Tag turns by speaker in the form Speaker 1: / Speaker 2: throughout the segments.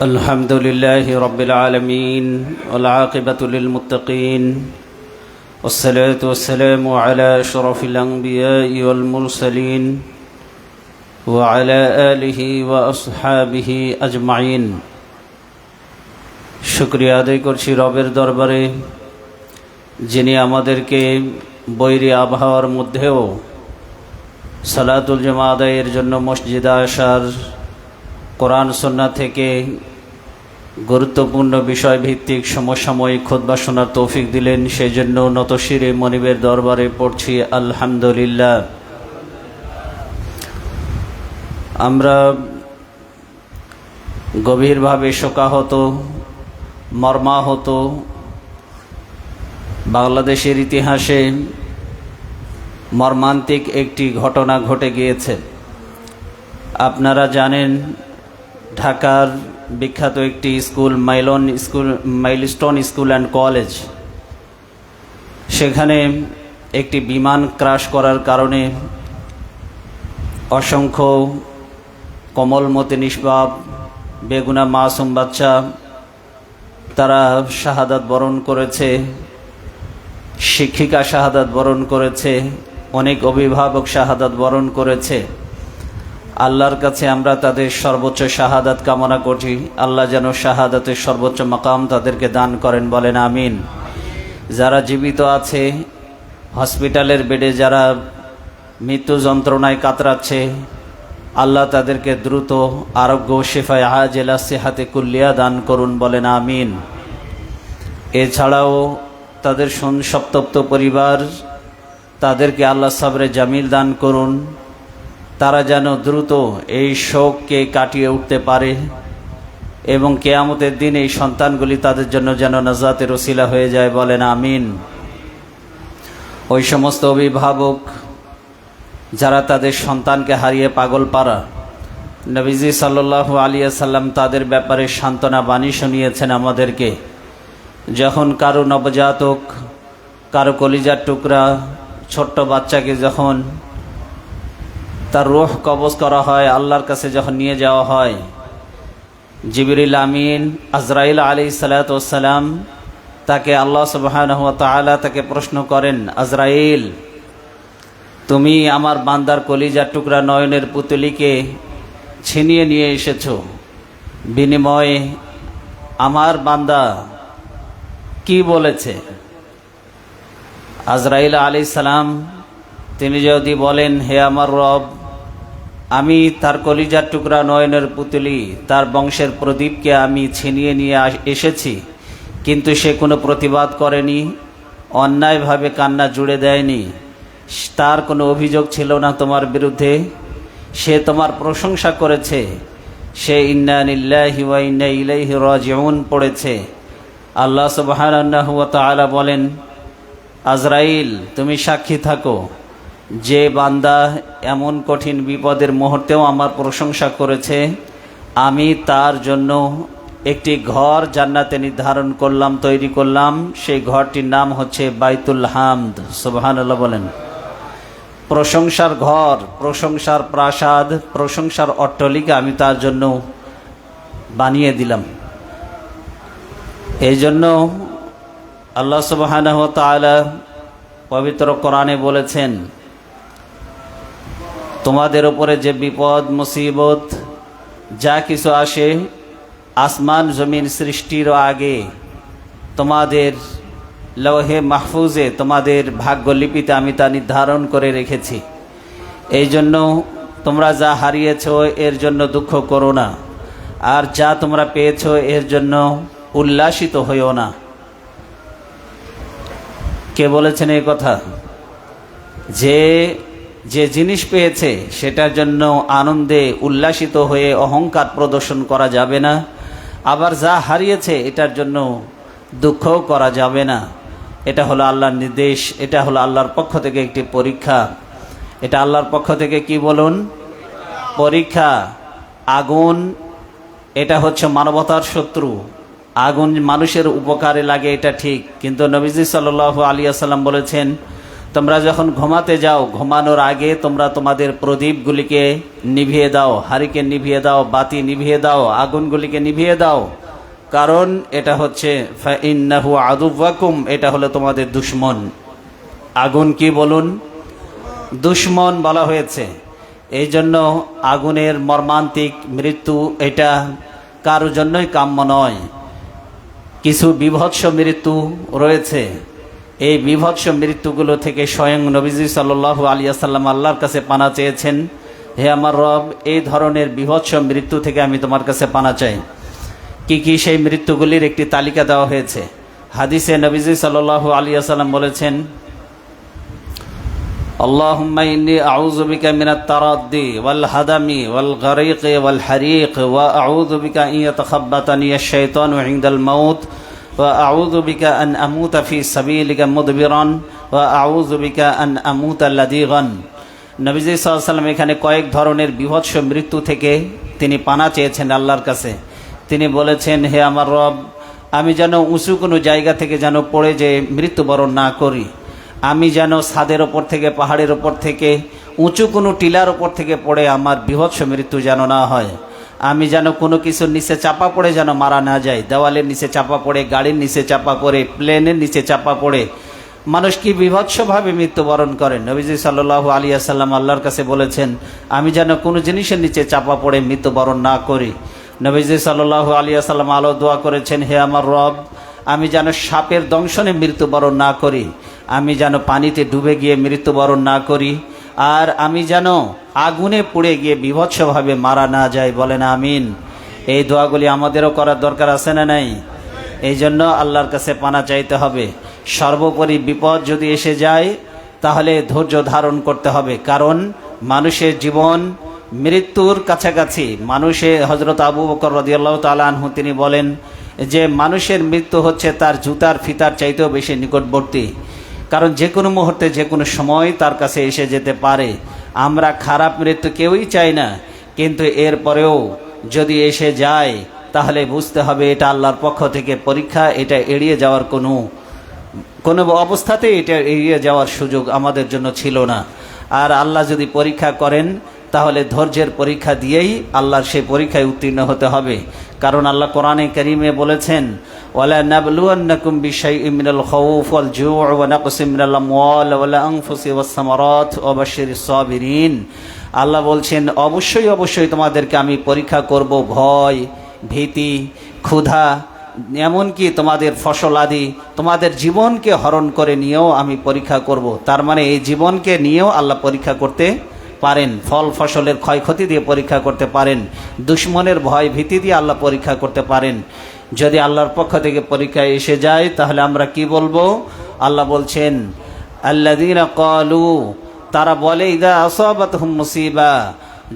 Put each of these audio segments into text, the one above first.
Speaker 1: الحمد لله رب العالمين والعاقبة للمتقين والصلاة والسلام على أشرف الأنبياء والمرسلين وعلى آله وأصحابه أجمعين শুকরিয়া আদায় করছি রবের দরবারে যিনি আমাদেরকে বৈরী আবহাওয়ার মধ্যেও সালাতুল জামা আদায়ের জন্য মসজিদে আসার, কোরআন সুন্নাহ থেকে গুরুত্বপূর্ণ বিষয়ভিত্তিক সমসাময়িক খুতবা শোনার তৌফিক দিলেন। সেজন্য নতশিরে মনিবের দরবারে পড়ছি আলহামদুলিল্লাহ। আমরা গভীরভাবে শোকাহত, মর্মাহত। বাংলাদেশের ইতিহাসে মর্মান্তিক একটি ঘটনা ঘটে গিয়েছে। আপনারা জানেন, ঢাকার বিখ্যাত একটি school milestone school and college, সেখানে একটি বিমান ক্র্যাশ করার কারণে অসংখ্য কোমলমতি নিষ্পাপ বেগুনা মাসুম বাচ্চা তারা শাহাদাত বরণ করেছে, শিক্ষিকা শাহাদাত বরণ করেছে, অনেক অভিভাবক শাহাদাত বরণ করেছে। আল্লাহর কাছে আমরা তাদের সর্বোচ্চ শাহাদাত কামনা করছি। আল্লাহ যেন শাহাদাতের সর্বোচ্চ মাকাম তাদেরকে দান করেন, বলেন আমিন। যারা জীবিত আছে, হসপিটালের বেডে যারা মৃত্যু যন্ত্রণায় কাতরাচ্ছে, আল্লাহ তাদেরকে দ্রুত আরোগ্য, শিফায়ে আজেলা, সিহাতে কুল্লিয়া দান করুন, বলেন আমিন। এছাড়াও তাদের সন্তপ্ত পরিবার, তাদেরকে আল্লাহ সাবরে জামিল দান করুন। তারা যেন দ্রুত এই শোককে কাটিয়ে উঠতে পারে এবং কিয়ামতের দিন এই সন্তানগুলি তাদের জন্য যেন নাজাতের ওসিলা হয়ে যায়, বলেন আমিন। ওই সমস্ত অভিভাবক যারা তাদের সন্তানকে হারিয়ে পাগল পারা, নবীজি সাল্লাল্লাহু আলাইহি ওয়াসাল্লাম তাদের ব্যাপারে সান্ত্বনা বাণী শুনিয়েছেন আমাদেরকে। যখন কারো নবজাতক, কারো কলিজার টুকরা ছোট্ট বাচ্চাকে যখন তার রূহ কবজ করা হয়, আল্লাহর কাছে যখন নিয়ে যাওয়া হয়, জিবরিল আমিন আজরাইল আলাইহিস সালাতু ওয়াস সালাম তাকে আল্লাহ সুবহানাহু ওয়া তাআলা তাকে প্রশ্ন করেন, আজরাইল, তুমি আমার বান্দার কলিজার টুকরা নয়নের পুতুলিকে ছিনিয়ে নিয়ে এসেছো, বিনিময়ে আমার বান্দা কি বলেছে? আজরাইল আলাইহিস সালাম তিনি যদি বলেন, হে আমার রব, আমি তার কলিজার টুকরা নয়নের পুতুলি, তার বংশের প্রদীপকে আমি ছিনিয়ে নিয়ে এসেছি, কিন্তু সে কোনো প্রতিবাদ করেনি, অন্যায়ভাবে কান্না জুড়ে দেয়নি, তার কোনো অভিযোগ ছিল না তোমার বিরুদ্ধে, সে তোমার প্রশংসা করেছে, সে ইন্না লিল্লাহি ওয়া ইন্না ইলাইহি রাজিউন পড়েছে। আল্লাহ সুবহানাহু ওয়া তাআলা বলেন, আজরাইল, তুমি সাক্ষী থাকো, যে বান্দা এমন কঠিন বিপদের মুহূর্তেও আমার প্রশংসা করেছে, আমি তার জন্য একটি ঘর জান্নাতে নির্ধারণ করলাম, তৈরি করলাম। সেই ঘরটির নাম হচ্ছে বাইতুল হামদ। সুবহানাল্লাহ বলেন। প্রশংসার ঘর, প্রশংসার প্রাসাদ, প্রশংসার অট্টালিকা আমি তার জন্য বানিয়ে দিলাম। এই জন্য আল্লাহ সুবহানাহু ওয়া তাআলা পবিত্র কোরআনে বলেছেন, তোমাদের উপরে যে বিপদ মুসিবত যা কিছু আসে, আসমান জমিন সৃষ্টির আগে তোমাদের লৌহে মাহফুজে, তোমাদের ভাগ্যলিপিতে আমি তা নির্ধারণ করে রেখেছি। এই জন্য তোমরা যা হারিয়েছ এর জন্য দুঃখ করো না, আর যা তোমরা পেয়েছ এর জন্য উল্লাসিত হইও না। কে বলেছেন এই কথা? যে জিনিস পেয়েছে সেটার জন্য আনন্দে উল্লাসিত হয়ে অহংকার প্রদর্শন করা যাবে না, আবার যা হারিয়েছে এটার জন্য দুঃখও করা যাবে না। এটা হলো আল্লাহর নির্দেশ, এটা হলো আল্লাহর পক্ষ থেকে একটি পরীক্ষা। এটা আল্লাহর পক্ষ থেকে কি বলুন? পরীক্ষা। আগুন এটা হচ্ছে মানবতার শত্রু। আগুন মানুষের উপকারে লাগে, এটা ঠিক, কিন্তু নবীজি সাল্লাল্লাহু আলাইহি ওয়াসাল্লাম বলেছেন, তোমরা যখন ঘুমাতে যাও, ঘুমানোর আগে তোমরা তোমাদের প্রদীপগুলিকে নিভিয়ে দাও, হারিকে নিভিয়ে দাও, বাতি নিভিয়ে দাও, আগুনগুলিকে নিভিয়ে দাও। কারণ এটা হচ্ছে ফাইন্নাহু আদুওয়াকুম, এটা হলো তোমাদের দুশমন। আগুন কি বলুন? দুশমন বলা হয়েছে। এই জন্য আগুনের মর্মান্তিক মৃত্যু এটা কারোর জন্যই কাম্য নয়। কিছু বিভৎস মৃত্যু রয়েছে, এই বিভৎস মৃত্যুগুলো থেকে স্বয়ং নবীজি সাল্লাল্লাহু আলাইহি ওয়াসাল্লাম আল্লাহর কাছে পানা চেয়েছেন, হে আমার রব, এই ধরনের বিভৎস মৃত্যু থেকে আমি তোমার কাছে পানা চাই। কি কি সেই মৃত্যুগুলির একটি তালিকা দেওয়া হয়েছে। হাদিসে নবীজি সাল্লাল্লাহু আলাইহি ওয়াসাল্লাম বলেছেন, আল্লাহুম্মা ইন্নী আউযু বিকা মিনাত তারাদ্দি ওয়াল হাদামি ওয়াল গারিক ওয়াল হারিক ওয়া আউযু বিকা আন ইয়াতাখাব্বাতানি আশ-শাইতানু ইনদাল মাউত ওয়া আউযু বিকা আন আমুতা ফি সাবিলিকা মুদবিরান ওয়া আউযু বিকা আন আমুতা লাদিগান। নবীজি সাল্লাল্লাহু আলাইহি ওয়াসাল্লাম এখানে কয়েক ধরনের বিভৎস মৃত্যু থেকে তিনি পানা চেয়েছেন আল্লাহর কাছে। তিনি বলেছেন, হে আমার রব, আমি যেন উঁচু কোনো জায়গা থেকে যেন পড়ে যে মৃত্যুবরণ না করি, আমি যেন ছাদের ওপর থেকে, পাহাড়ের ওপর থেকে, উঁচু কোনো টিলার ওপর থেকে পড়ে আমার বিভৎস মৃত্যু যেন না হয়, আমি যেন কোনো কিছুর নিচে চাপা পড়ে যেন মারা না যায়, দেওয়ালের নিচে চাপা পড়ে, গাড়ির নিচে চাপা পড়ে, প্লেনের নিচে চাপা পড়ে। মানুষ কি বিভৎসভাবে মৃত্যুবরণ করেন। নবীজি সাল্লাল্লাহু আলাইহি ওয়াসাল্লাম আল্লাহর কাছে বলেছেন, আমি যেন কোনো জিনিসের নিচে চাপা পড়ে মৃত্যুবরণ না করি। নবীজি সাল্লাল্লাহু আলাইহি ওয়াসাল্লাম আলো দোয়া করেছেন, হে আমার রব, আমি যেন সাপের দংশনে মৃত্যুবরণ না করি, আমি যেন পানিতে ডুবে গিয়ে মৃত্যুবরণ না করি, আর আমি যেন আগুনে পুড়ে গিয়ে বিভৎসভাবে মারা না যাই। বলেন আমিন। এই দোয়াগুলি আমাদেরও করার দরকার আছে না নাই? এই জন্য আল্লাহর কাছে পানা চাইতে হবে। সর্বোপরি বিপদ যদি এসে যায় তাহলে ধৈর্য ধারণ করতে হবে, কারণ মানুষের জীবন মৃত্যুর কাছাকাছি। হযরত আবু বকর রাদিয়াল্লাহু তাআলা আনহু তিনি বলেন যে মানুষের মৃত্যু হচ্ছে তার জুতার ফিতার চাইতেও বেশি নিকটবর্তী, কারণ যে কোনো মুহূর্তে যে কোনো সময় তার কাছে এসে যেতে পারে। আমরা খারাপ মৃত্যু কেউই চাই না, কিন্তু এরপরেও যদি এসে যায় তাহলে বুঝতে হবে এটা আল্লাহর পক্ষ থেকে পরীক্ষা, এটা এড়িয়ে যাওয়ার কোনো অবস্থাতেই এটা এড়িয়ে যাওয়ার সুযোগ আমাদের জন্য ছিল না। আর আল্লাহ যদি পরীক্ষা করেন তাহলে ধৈর্যের পরীক্ষা দিয়েই আল্লাহর সেই পরীক্ষায় উত্তীর্ণ হতে হবে। কারণ আল্লাহ কোরআনে কারীমে বলেছেন, ওয়ালা নাবলুয়ান্নাকুম বিশাইইম মিনাল খাউফ ওয়াল জুউ ওয়া নাকসিম মিনাল আমওয়াল ওয়াল আনফুসি ওয়াস সামারাত ওয়া বাশশিরিস সাবিরিন। আল্লাহ বলছেন, অবশ্যই অবশ্যই তোমাদেরকে আমি পরীক্ষা করব, ভয়, ভীতি, ক্ষুধা, এমনকি তোমাদের ফসল আদি, তোমাদের জীবনকে হরণ করে নিয়েও আমি পরীক্ষা করব। তার মানে এই জীবনকে নিয়েও আল্লাহ পরীক্ষা করতে পারেন, ফল ফসলের ক্ষয়ক্ষতি দিয়ে পরীক্ষা করতে পারেন, দুশ্মনের ভয় ভীতি দিয়ে আল্লাহ পরীক্ষা করতে পারেন। যদি আল্লাহর পক্ষ থেকে পরীক্ষা এসে যায় তাহলে আমরা কি বলবো? আল্লাহ বলছেন, আল্লাযীনা ক্বালু, তারা বলে, ইযা আসাবাতহুম মুসিবা,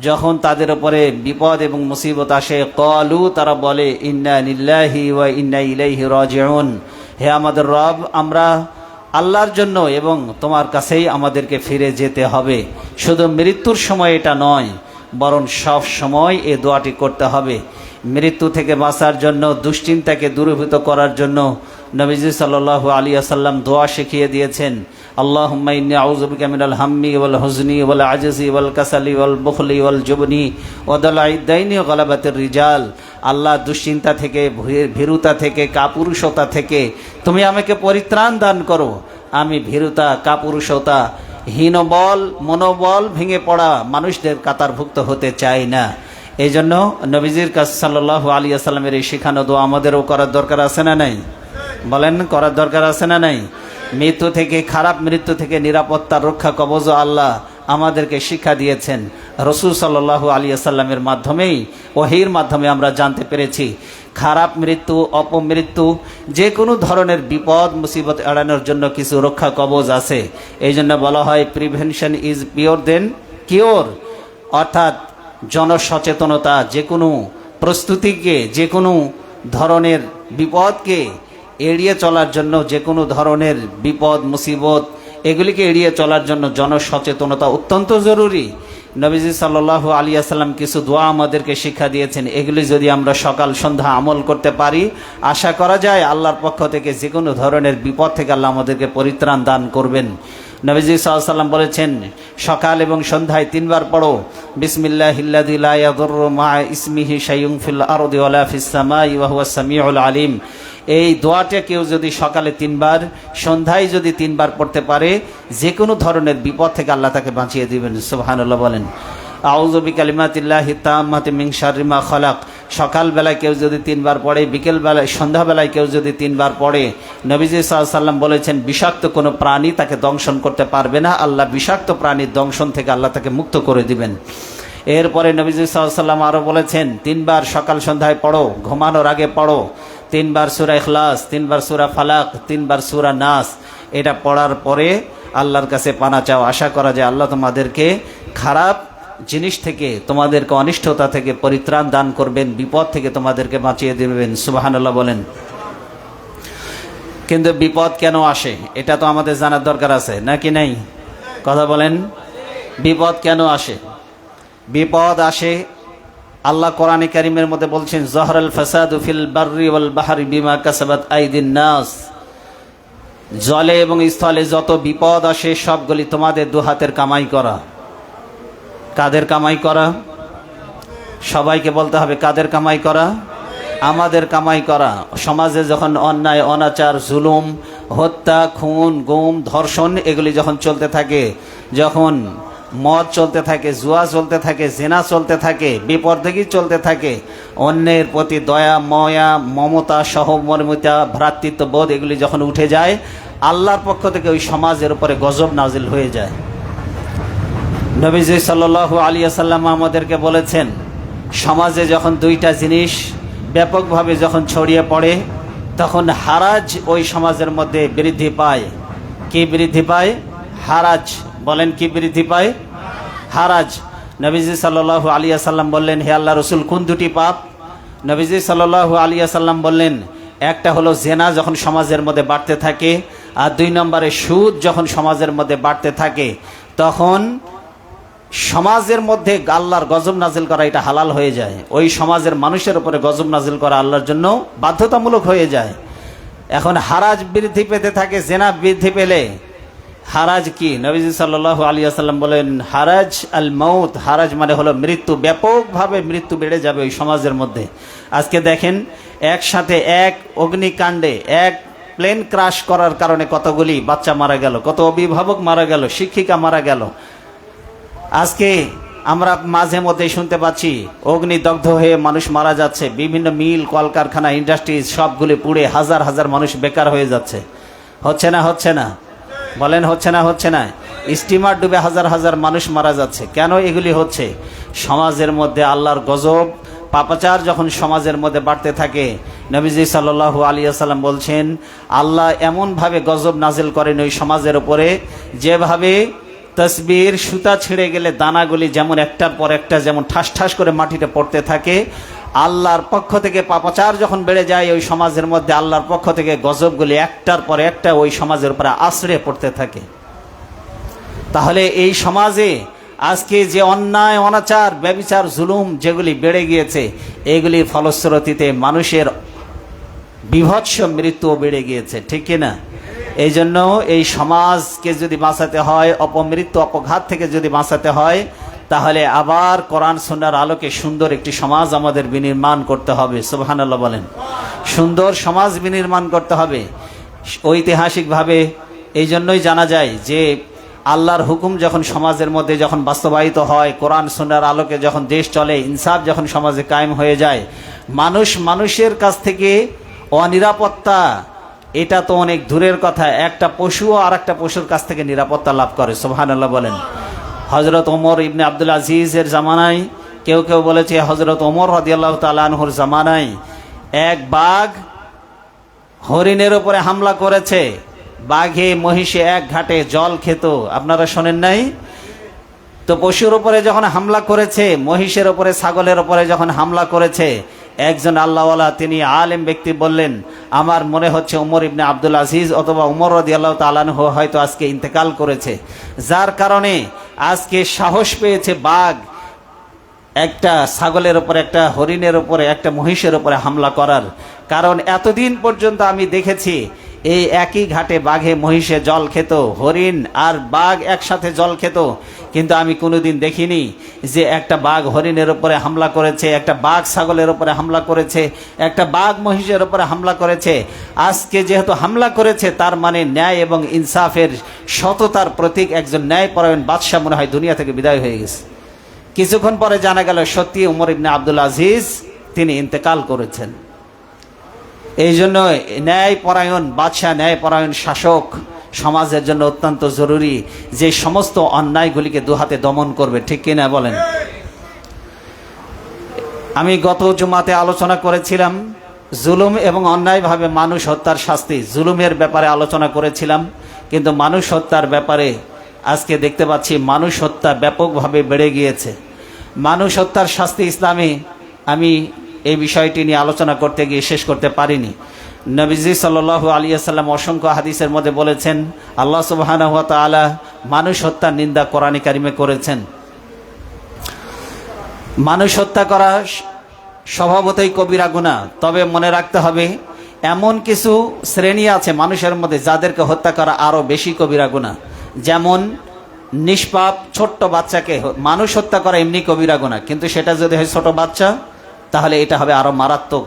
Speaker 1: যখন তাদের উপরে বিপদ এবং মুসিবত আসে, ক্বালু, তারা বলে, ইন্না লিল্লাহি ওয়া ইন্না ইলাইহি রাজিউন, হে আমাদের রব, আমরা আল্লাহর জন্য এবং তোমার কাছেই আমাদেরকে ফিরে যেতে হবে। শুধু মৃত্যুর সময় এটা নয়, বরং সব সময় এই দোয়াটি করতে হবে। মৃত্যু থেকে বাঁচার জন্য, দুশ্চিন্তাকে দূরীভূত করার জন্য নবীজি সাল্লাল্লাহু আলাইহি ওয়াসাল্লাম দোয়া শিখিয়ে দিয়েছেন, আল্লাহুম্মা ইন্নী আউযু বিকা মিনাল হাম্মি ওয়াল হুজনি ওয়াল আজজি ওয়াল কাসালি ওয়াল বুখলি ওয়াল জুবনি ওয়া দালাইদ দাইনি ওয়া গালাবাতির রিজাল। আল্লাহ, দুশ্চিন্তা থেকে, ভীরুতা থেকে, কাপুরুষতা থেকে তুমি আমাকে পরিত্রাণ দান করো। আমি ভীরুতা, কাপুরুষতা, হীনবল, মনোবল ভেঙে পড়া মানুষদের কাতারভুক্ত হতে চাই না। এই জন্য নবীজির কাছে সাল্লাল্লাহু আলাইহি ওয়াসাল্লামের এই শেখানো দোয়া আমাদেরও করার দরকার আছে না নাই? বলেন, করার দরকার আছে না নাই? মৃত্যু থেকে, খারাপ মৃত্যু থেকে নিরাপত্তার রক্ষা কবচ আল্লাহ আমাদেরকে শিক্ষা দিয়েছেন। রাসূল সাল্লাল্লাহু আলাইহি ওয়াসাল্লামের মাধ্যমেই, ওহীর মাধ্যমে আমরা জানতে পেরেছি খারাপ মৃত্যু, অপমৃত্যু, যে কোনো ধরনের বিপদ মুসিবত এড়ানোর জন্য কিছু রক্ষা কবচ আছে। এই জন্য বলা হয় prevention is pure then cure, অর্থাৎ জনসচেতনতা, যে কোনো প্রস্তুতিকে, যে কোনো ধরনের বিপদকে এড়িয়ে চলার জন্য, যে কোনো ধরনের বিপদ মুসিবত এগুলিকে এড়িয়ে চলার জন্য জনসচেতনতা অত্যন্ত জরুরি। নবীজি সাল্লাল্লাহু আলাইহি ওয়াসাল্লাম কিছু দোয়া আমাদেরকে শিক্ষা দিয়েছেন, এগুলি যদি আমরা সকাল সন্ধ্যা আমল করতে পারি, আশা করা যায় আল্লাহর পক্ষ থেকে যে কোনো ধরনের বিপদ থেকে আল্লাহ আমাদেরকে পরিত্রাণ দান করবেন। নবীজি সাল্লাল্লাহু আলাইহি সাল্লাম বলেছেন, সকাল এবং সন্ধ্যায় 3 বার পড়ো বিসমিল্লাহিল্লাযী লা ইয়াদুররু মা ইসমিহি শাইউন ফিল আরদি ওয়ালা ফিস সামাই ওয়া হুয়াস সামিউল আলিম। এই দোয়াটা কেউ যদি সকালে 3 বার, সন্ধ্যায় যদি 3 বার পড়তে পারে, যে কোনো ধরনের বিপদ থেকে আল্লাহ তাকে বাঁচিয়ে দিবেন। সুবহানাল্লাহ বলেন। আউযু বিকালিমাতিল্লাহি তাম্মাতি মিন শাররি মা খালাক। সকালবেলায় কেউ যদি 3 বার পড়ে, বিকেলবেলায় সন্ধ্যাবেলায় কেউ যদি 3 বার পড়ে, নবীজি সাল্লাল্লাহু আলাইহি সাল্লাম বলেছেন বিষাক্ত কোনো প্রাণী তাকে দংশন করতে পারবে না। আল্লাহ বিষাক্ত প্রাণীর দংশন থেকে আল্লাহ তাকে মুক্ত করে দিবেন। এরপরে নবীজি সাল্লাল্লাহু আলাইহি সাল্লাম আরও বলেছেন 3 বার সকাল সন্ধ্যায় পড়ো, ঘুমানোর আগে পড়ো। 3 বার সূরা ইখলাস, 3 বার সূরা ফালাক, 3 বার সূরা নাস। এটা পড়ার পরে আল্লাহর কাছে পানা চাও, আশা করা যায় আল্লাহ তোমাদেরকে খারাপ জিনিস থেকে, তোমাদেরকে অনিষ্টতা থেকে পরিত্রাণ দান করবেন, বিপদ থেকে তোমাদেরকে বাঁচিয়ে দেবেন। সুবহানাল্লাহ বলেন। কিন্তু বিপদ কেন আসে এটা তো আমাদের জানার দরকার আছে নাকি নাই? কথা বলেন। বিপদ কেন আসে? বিপদ আসে, আল্লাহ কোরআনে কারীমের মধ্যে বলছেন, যহরাল ফাসাদু ফিল বাররি ওয়াল বাহরি বিমা কাসাবাত আইদিন নাস। জলে এবং স্থলে যত বিপদ আসে সবগুলি তোমাদের দু হাতের কামাই করা। কাদের কামাই করা? সবাইকে বলতে হবে কাদের কামাই করা? আমাদের কামাই করা। সমাজে যখন অন্যায়, অনাচার, জুলুম, হত্যা, খুন, গুম, ধর্ষণ এগুলি যখন চলতে থাকে, যখন মদ চলতে থাকে, জুয়া চলতে থাকে, জেনা চলতে থাকে, বিপর্দেগী চলতে থাকে, অন্যের প্রতি দয়া, ময়া, মমতা, সহমর্মিতা, ভ্রাতৃত্ববোধ এগুলি যখন উঠে যায়, আল্লাহর পক্ষ থেকে ওই সমাজের উপরে গজব নাজিল হয়ে যায়। নবীজি সাল্লাল্লাহু আলাইহি ওয়াসাল্লাম আমাদেরকে বলেছেন, সমাজে যখন 2টা জিনিস ব্যাপকভাবে যখন ছড়িয়ে পড়ে, তখন হারাজ ওই সমাজের মধ্যে বৃদ্ধি পায়। কি বৃদ্ধি পায়? হারাজ। বলেন কি বৃদ্ধি পায়? হারাজ। নবীজি সাল্লাল্লাহু আলাইহি ওয়াসাল্লাম বললেন, হে আল্লাহর রাসূল, কোন 2টি পাপ? নবীজি সাল্লাল্লাহু আলাইহি ওয়াসাল্লাম বললেন, একটা হলো জেনা যখন সমাজের মধ্যে বাড়তে থাকে, আর 2 নম্বরে সুদ যখন সমাজের মধ্যে বাড়তে থাকে, তখন সমাজের মধ্যে আল্লাহর গজব নাজিল করা এটা হালাল হয়ে যায়। ওই সমাজের মানুষের উপরে গজব নাজিল করা আল্লাহর জন্য বাধ্যতামূলক হয়ে যায়। এখন হারাজ বৃদ্ধি পেতে থাকে, জেনা বৃদ্ধি পেলে হারাজ কি? নবীজি সাল্লাল্লাহু আলাইহি ওয়াসাল্লাম বলেন, হারাজ আল মাউত। হারাজ মানে হলো মৃত্যু। ব্যাপকভাবে মৃত্যু বেড়ে যাবে ওই সমাজের মধ্যে। আজকে দেখেন, একসাথে এক অগ্নিকাণ্ডে, এক প্লেন ক্রাশ করার কারণে কতগুলি বাচ্চা মারা গেল, কত অভিভাবক মারা গেল, শিক্ষিকা মারা গেল। আজকে আমরা মাঝে মধ্যে শুনতে পাচ্ছি অগ্নিদগ্ধ হয়ে মানুষ মারা যাচ্ছে, বিভিন্ন মিল, কলকারখানা, ইন্ডাস্ট্রিজ সবগুলি পুড়ে হাজার হাজার মানুষ বেকার হয়ে যাচ্ছে। হচ্ছে না? হচ্ছে না? বলেন হচ্ছে না? হচ্ছে না? স্টিমার ডুবে হাজার হাজার মানুষ মারা যাচ্ছে। কেন এগুলি হচ্ছে? সমাজের মধ্যে আল্লাহর গজব, পাপাচার যখন সমাজের মধ্যে বাড়তে থাকে, নবীজি সাল্লাল্লাহু আলাইহি ওয়াসাল্লাম বলছেন, আল্লাহ এমনভাবে গজব নাজিল করেন ওই সমাজের উপরে, যেভাবে তসবির সুতা ছিঁড়ে গেলে দানাগুলি যেমন একটার পর একটা যেমন ঠাস ঠাস করে মাটিতে পড়তে থাকে, আল্লাহর পক্ষ থেকে পাপাচার যখন বেড়ে যায় ওই সমাজের মধ্যে, আল্লাহর পক্ষ থেকে গজবগুলি একটার পর একটা ওই সমাজের উপরে আশ্রে পড়তে থাকে। তাহলে এই সমাজে আজকে যে অন্যায়, অনাচার, ব্যভিচার, জুলুম যেগুলি বেড়ে গিয়েছে, এগুলির ফলশ্রুতিতে মানুষের বিভৎস মৃত্যুও বেড়ে গিয়েছে। ঠিক কিনা? এই জন্য এই সমাজকে যদি বাঁচাতে হয়, অপমৃত্যু, অপঘাত থেকে যদি বাঁচাতে হয়, তাহলে আবার কোরআন সুন্নাহর আলোকে সুন্দর একটি সমাজ আমাদের বিনির্মাণ করতে হবে। সুবহানাল্লাহ বলেন। সুন্দর সমাজ বিনির্মাণ করতে হবে। ঐতিহাসিকভাবে এই জন্যই জানা যায় যে আল্লাহর হুকুম যখন সমাজের মধ্যে যখন বাস্তবায়িত হয়, কোরআন সুন্নাহর আলোকে যখন দেশ চলে, ইনসাফ যখন সমাজে কায়েম হয়ে যায়, মানুষের কাছ থেকে অনিরাপত্তা, এটা তো অনেক দূরের কথা, একটা পশুও আর একটা পশুর কাছ থেকে নিরাপত্তা লাভ করে। সুবহানাল্লাহ বলেন। হযরত ওমর ইবনে আব্দুল আজিজের জামানায়, কেউ কেউ বলেছে হযরত ওমর রাদিয়াল্লাহু তাআলা আনহুর জামানায়, এক বাঘ হরিণের উপরে হামলা করেছে। বাঘে মহিষে এক ঘাটে জল খেত, আপনারা শোনেন নাই? তো পশুর উপরে যখন হামলা করেছে, মহিষের উপরে, ছাগলের উপরে যখন হামলা করেছে, একজন আল্লাহওয়ালা, তিনি আলেম ব্যক্তি বললেন, আমার মনে হচ্ছে ওমর ইবনে আব্দুল আজিজ অথবা ওমর রাদিয়াল্লাহু তাআলা আনহু হয়তো আজকে ইন্তেকাল করেছে, যার কারণে আজকে সাহস পেয়েছে বাঘ একটা ছাগলের উপরে, একটা হরিণের উপরে, একটা মহিষের উপরে হামলা করার। কারণ এতদিন পর্যন্ত আমি দেখেছি এই একই ঘাটে বাঘে মহিষে জল খেত, হরিণ আর বাঘ একসাথে জল খেত, কিন্তু আমি কোনোদিন দেখিনি যে একটা বাঘ হরিণের উপরে হামলা করেছে, একটা বাঘ ছাগলের উপরে হামলা করেছে, একটা বাঘ মহিষের উপরে হামলা করেছে। আজকে যেহেতু হামলা করেছে, তার মানে ন্যায় এবং ইনসাফের সততার প্রতীক একজন ন্যায়পরায়ণ বাদশাহ মনে হয় দুনিয়া থেকে বিদায় হয়ে গেছে। কিছুক্ষণ পরে জানা গেল সত্যি উমর ইবনে আব্দুল আজিজ তিনি ইন্তেকাল করেছেন। এই জন্য ন্যায়পরায়ণ বাদশাহ, ন্যায়পরায়ণ শাসক সমাজের জন্য অত্যন্ত জরুরি, যে সমস্ত অন্যায়গুলিকে দুহাতে দমন করবে। ঠিক কিনা বলেন? আমি গত জুমাতে আলোচনা করেছিলাম জুলুম এবং অন্যায়ভাবে মানুষ হত্যার শাস্তি, জুলুমের ব্যাপারে আলোচনা করেছিলাম, কিন্তু মানুষ হত্যার ব্যাপারে আজকে দেখতে পাচ্ছি মানুষ হত্যা ব্যাপকভাবে বেড়ে গিয়েছে। মানুষ হত্যার শাস্তি ইসলামে আমি এই বিষয়টি নিয়ে আলোচনা করতে গিয়ে শেষ করতে পারিনি। নবীজি সাল্লাল্লাহু আলাইহি ওয়াসাল্লাম অসংখ্য হাদিসের মধ্যে বলেছেন, আল্লাহ সুবহানাহু ওয়া তাআলা মানুষ হত্যার নিন্দা কোরআনে কারিমে করেছেন। মানুষ হত্যা করা স্বভাবতই কবিরা গুনাহ, তবে মনে রাখতে হবে এমন কিছু শ্রেণী আছে মানুষের মধ্যে যাদেরকে হত্যা করা আরও বেশি কবিরা গুনাহ। যেমন নিষ্পাপ ছোট্ট বাচ্চাকে মানুষ হত্যা করা এমনি কবিরা গুনাহ, কিন্তু সেটা যদি হয় ছোট বাচ্চা তাহলে এটা হবে আরও মারাত্মক।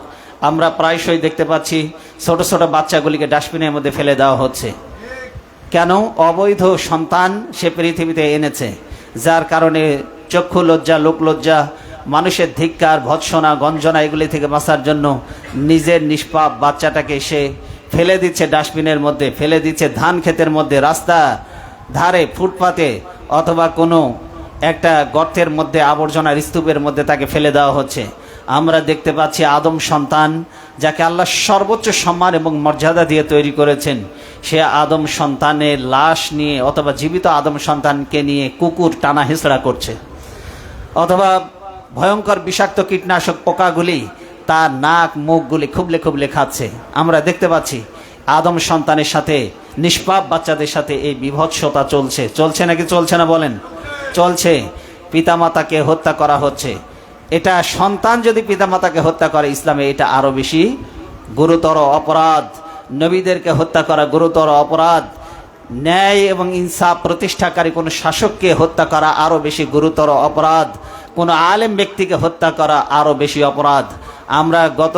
Speaker 1: আমরা প্রায়শই দেখতে পাচ্ছি ছোট ছোট বাচ্চাগুলিকে ডাস্টবিনের মধ্যে ফেলে দেওয়া হচ্ছে। কেন? অবৈধ সন্তান সে পৃথিবীতে এনেছে, যার কারণে চক্ষু লজ্জা, লোক লজ্জা, মানুষের ধিক্কার, ভৎসনা, গঞ্জনা এগুলি থেকে বাঁচার জন্য নিজের নিষ্পাপ বাচ্চাটাকে সে ফেলে দিচ্ছে ডাস্টবিনের মধ্যে, ফেলে দিচ্ছে ধান ক্ষেতের মধ্যে, রাস্তা ধারে, ফুটপাতে, অথবা কোনো একটা গর্তের মধ্যে, আবর্জনার স্তূপের মধ্যে তাকে ফেলে দেওয়া হচ্ছে। আমরা দেখতে পাচ্ছি আদম সন্তান, যাকে আল্লাহ সর্বোচ্চ সম্মান এবং মর্যাদা দিয়ে তৈরি করেছেন, সে আদম সন্তানের লাশ নিয়ে অথবা জীবিত আদম সন্তানকে নিয়ে কুকুর টানা হেঁচড়া করছে, অথবা ভয়ঙ্কর বিষাক্ত কীটনাশক পোকাগুলি তার নাক মুখগুলি খুবলে খুবলে খাচ্ছে। আমরা দেখতে পাচ্ছি আদম সন্তানের সাথে, নিষ্পাপ বাচ্চাদের সাথে এই বিভৎসতা চলছে। চলছে নাকি চলছে না বলেন? চলছে। পিতামাতাকে হত্যা করা হচ্ছে। এটা সন্তান যদি পিতামাতাকে হত্যা করে, ইসলামে এটা আরো বেশি গুরুতর অপরাধ। নবীদেরকে হত্যা করা গুরুতর অপরাধ। ন্যায় এবং ইনসাফ প্রতিষ্ঠাকারী কোনো শাসককে হত্যা করা আরো বেশি গুরুতর অপরাধ। কোনো আলেম ব্যক্তিকে হত্যা করা আরো বেশি অপরাধ। আমরা গত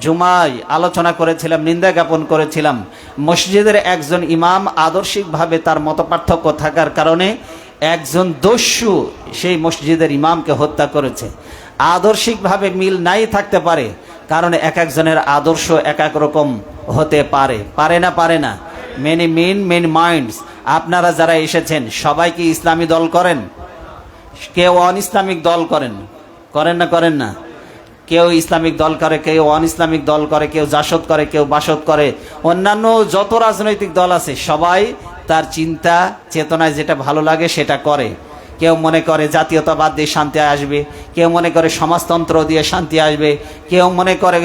Speaker 1: জুমায় আলোচনা করেছিলাম, নিন্দা জ্ঞাপন করেছিলাম, মসজিদের একজন ইমাম আদর্শিকভাবে তার মতপার্থক্য থাকার কারণে একজন দস্যু সেই মসজিদের ইমামকে হত্যা করেছে। আদর্শিকভাবে মিল নাই থাকতে পারে, কারণ এক একজনের আদর্শ এক এক রকম হতে পারে। পারে না? পারে না? মেনি মিন মেনি মাইন্ডস। আপনারা যারা এসেছেন সবাই কি ইসলামী দল করেন? কেউ অন ইসলামিক দল করেন? করেন না? করেন না? কেউ ইসলামিক দল করে, কেউ অন ইসলামিক দল করে, কেউ জাসদ করে, কেউ বাসদ করে। অন্যান্য যত রাজনৈতিক দল আছে সবাই তার চিন্তা চেতনায় যেটা ভালো লাগে সেটা করে। কেউ মনে করে জাতীয়তাবাদ দিয়ে শান্তি আসবে, কেউ মনে করে সমাজতন্ত্র দিয়ে শান্তি আসবে, কেউ মনে করে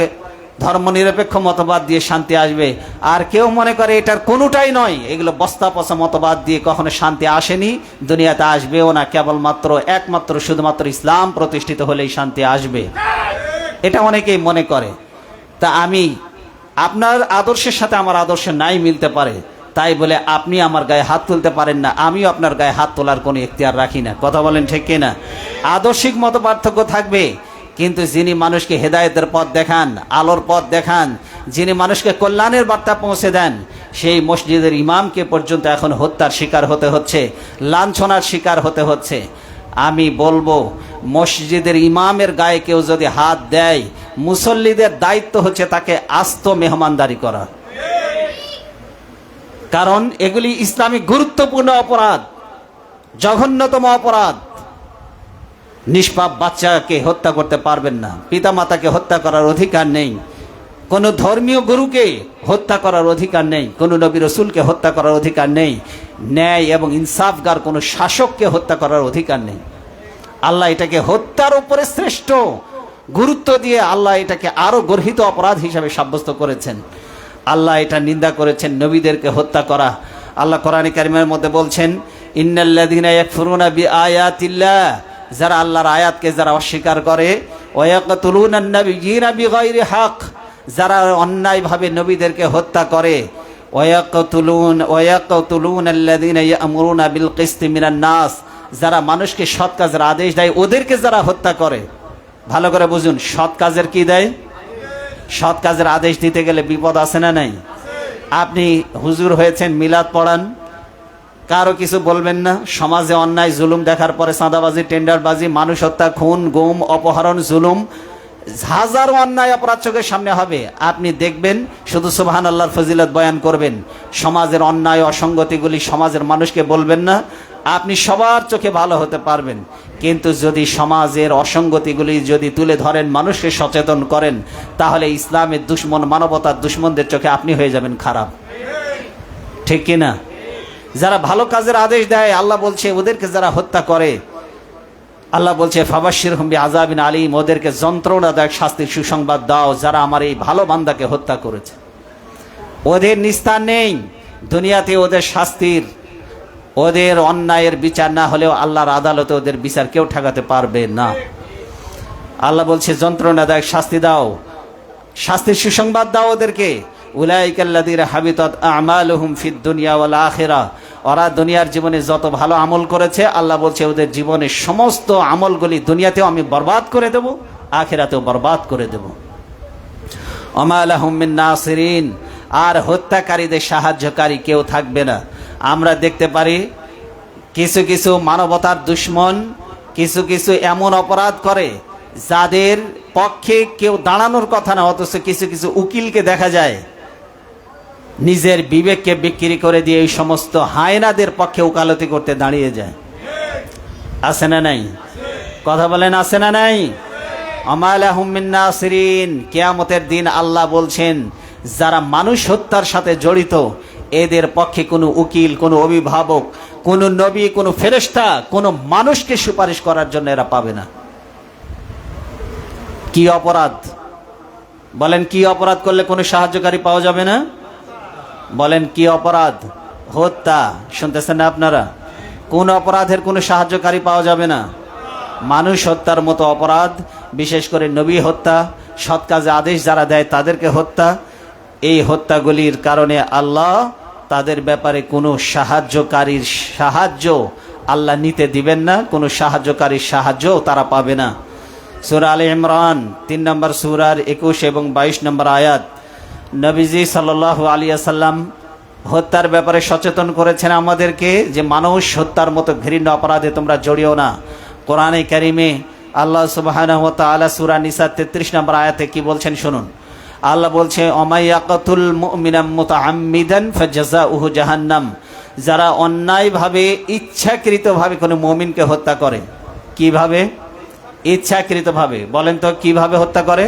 Speaker 1: ধর্মনিরপেক্ষ মতবাদ দিয়ে শান্তি আসবে, আর কেউ মনে করে এটার কোনোটাই নয়, এগুলো বস্তা পচা মতবাদ দিয়ে কখনো শান্তি আসেনি, দুনিয়াতে আসবেও না, কেবলমাত্র একমাত্র শুধুমাত্র ইসলাম প্রতিষ্ঠিত হলেই শান্তি আসবে। এটা অনেকেই মনে করে। তা আমি, আপনার আদর্শের সাথে আমার আদর্শ নাই মিলতে পারে, তাই বলে আপনি আমার গায়ে হাত তুলতে পারেন না, আমিও আপনার গায়ে হাত তোলার কোনো এখতিয়ার রাখি না। কথা বলেন ঠিক কিনা? আদর্শিক মত পার্থক্য থাকবে, কিন্তু যিনি মানুষকে হেদায়েতের পথ দেখান, আলোর পথ দেখান, যিনি মানুষকে কল্যাণের বার্তা পৌঁছে দেন, সেই মসজিদের ইমামকে পর্যন্ত এখন হত্যার শিকার হতে হচ্ছে, লাঞ্ছনার শিকার হতে হচ্ছে। আমি বলবো, মসজিদের ইমামের গায়ে কেউ যদি হাত দেয়, মুসল্লিদের দায়িত্ব হচ্ছে তাকে আস্ত মেহমানদারি করা, কারণ এগুলি ইসলামিক গুরুত্বপূর্ণ অপরাধ, জঘন্যতম অপরাধ। নিষ্পাপ বাচ্চাকে হত্যা করতে পারবেন না, পিতামাতাকে হত্যা করার অধিকার নেই, কোনো ধর্মীয় গুরুকে হত্যা করার অধিকার নেই, কোনো নবী রসুলকে হত্যা করার অধিকার নেই, ন্যায় এবং ইনসাফগার কোনো শাসককে হত্যা করার অধিকার নেই। আল্লাহ এটাকে হত্যার উপরে শ্রেষ্ঠ গুরুত্ব দিয়ে আল্লাহ এটাকে আরো গর্হিত অপরাধ হিসাবে সাব্যস্ত করেছেন। আল্লাহ এটা নিন্দা করেছেন, নবীদেরকে হত্যা করা। আল্লাহ কোরআনে কারিমের মধ্যে বলছেন, ইন্নাল্লাযীনা ইয়াকফুরুনা বিআয়াতিল্লাহ, যারা আল্লাহর আয়াতকে যারা অস্বীকার করে, ওয়া ইয়াকতুলুনান নাবিয়্যিনা বিগাইরি হক, যারা অন্যায়ভাবে নবীদেরকে হত্যা করে, ওয়ায়াকতুলুন আল্লাযীনা ইয়া'মুরুনা বিল কিসতি মিনান নাস, যারা মানুষকে সৎ কাজের আদেশ দেয় ওদেরকে যারা হত্যা করে। ভালো করে বুঝুন, সৎ কাজের কি দেয়? সৎ কাজের আদেশ দিতে গেলে বিপদ আছে না নাই? আপনি হুজুর হয়েছেন, মিলাদ পড়ান, কারো কিছু বলবেন না। সমাজে অন্যায় জুলুম দেখার পরে চাঁদাবাজি, টেন্ডারবাজি, মানুষ হত্যা, খুন, গুম, অপহরণ, জুলুম, হাজারো অন্যায় অপরাধ চোখের সামনে হবে। আপনি দেখবেন শুধু সুবহানাল্লাহর ফজিলত বয়ান করবেন, সমাজের অন্যায় অসঙ্গতিগুলি সমাজের মানুষকে বলবেন না। আপনি সবার চোখে ভালো হতে পারবেন, কিন্তু যদি সমাজের অসঙ্গতিগুলি যদি তুলে ধরেন, মানুষকে সচেতন করেন, তাহলে ইসলামের দুশ্মন, মানবতার দুশ্মনদের চোখে আপনি হয়ে যাবেন খারাপ। ঠিক কিনা? যারা ভালো কাজের আদেশ দেয়, আল্লাহ বলছে ওদেরকে যারা হত্যা করে, আল্লাহ বলছে ফাবাশশিরহুম বিআযাবিন আলীম, ওদেরকে যন্ত্রণাদায়ক শাস্তির সুসংবাদ দাও যারা আমার এই ভালো বান্দাকে হত্যা করেছে। ওদের নিস্তার নেই দুনিয়াতে, ওদের শাস্তির, ওদের অন্যায়ের বিচার না হলেও আল্লাহর আদালতে ওদের বিচার কেউ ঠেকাতে পারবে না। আল্লাহ বলছে যন্ত্রণাদায়ক শাস্তি দাও, শাস্তির সুসংবাদ দাও ওদেরকে। উলাইকাল্লাযীনা হাবিতাত আমালুহুম ফিদ দুনিয়া ওয়াল আখিরাহ, ওরা দুনিয়ার জীবনে যত ভালো আমল করেছে, আল্লাহ বলছে ওদের জীবনের সমস্ত আমলগুলি দুনিয়াতেও আমি বরবাদ করে দেব, আখিরাতেও বরবাদ করে দেব। ওমা লাহুম মিন নাসিরিন, আর হত্যাকারীদের সাহায্যকারী কেউ থাকবে না। আমরা দেখতে পারি কিছু কিছু মানবতার দুশ্মন কিছু কিছু এমন অপরাধ করে যাদের পক্ষে কেউ দাঁড়ানোর কথা না, অথচ কিছু কিছু উকিলকে দেখা যায় নিজের বিবেককে বিক্রি করে দিয়ে এই সমস্ত হায়নাদের পক্ষে ওকালতি করতে দাঁড়িয়ে যায়। আছে না নাই? কথা বলেন, আছে না নাই? ওমা লাহুম মিন নাসিরিন, কিয়ামতের দিন আল্লাহ বলছেন যারা মানুষ হত্যার সাথে জড়িত, এদের পক্ষে কোনো উকিল, কোনো অভিভাবক, কোনো নবী, কোনো ফেরেশতা, কোনো মানুষকে সুপারিশ করার জন্য এরা পাবে না। কি অপরাধ বলেন? কি অপরাধ করলে কোনো সাহায্যকারী পাওয়া যাবে না? বলেন কি অপরাধ? হত্যা। শুনতেছেন না আপনারা? কোন অপরাধের কোনো সাহায্যকারী পাওয়া যাবে না? মানুষ হত্যার মতো অপরাধ, বিশেষ করে নবী হত্যা, সৎ কাজে আদেশ যারা দেয় তাদেরকে হত্যা, এই হত্যাগুলির কারণে আল্লাহ তাদের ব্যাপারে কোনো সাহায্যকারীর সাহায্য আল্লাহ নিতে দিবেন না, কোনো সাহায্যকারীর সাহায্য তারা পাবে না। সূরা আলে ইমরান 3 নম্বর সূরার 21 এবং 22 নম্বর আয়াত, নবীজি সাল্লাল্লাহু আলাইহি ওয়াসাল্লাম হত্যার ব্যাপারে সচেতন করেছেন আমাদেরকে যে মানুষ হত্যার মতো ঘৃণ্য অপরাধে তোমরা জড়িও না। কোরআনে কারিমে আল্লাহ সুবহানাহু ওয়া তাআলা সূরা নিসা 33 নম্বর আয়াতে কি বলছেন শুনুন। আল্লাহ বলছে ওমাইয়াকাতুল মুমিনাম মুতাআম্মিদান ফাজাযাউহু জাহান্নাম, যারা অন্যায়ভাবে ইচ্ছাকৃতভাবে কোনো মুমিনকে হত্যা করে। কিভাবে? ইচ্ছাকৃতভাবে। বলেন তো কিভাবে হত্যা করে?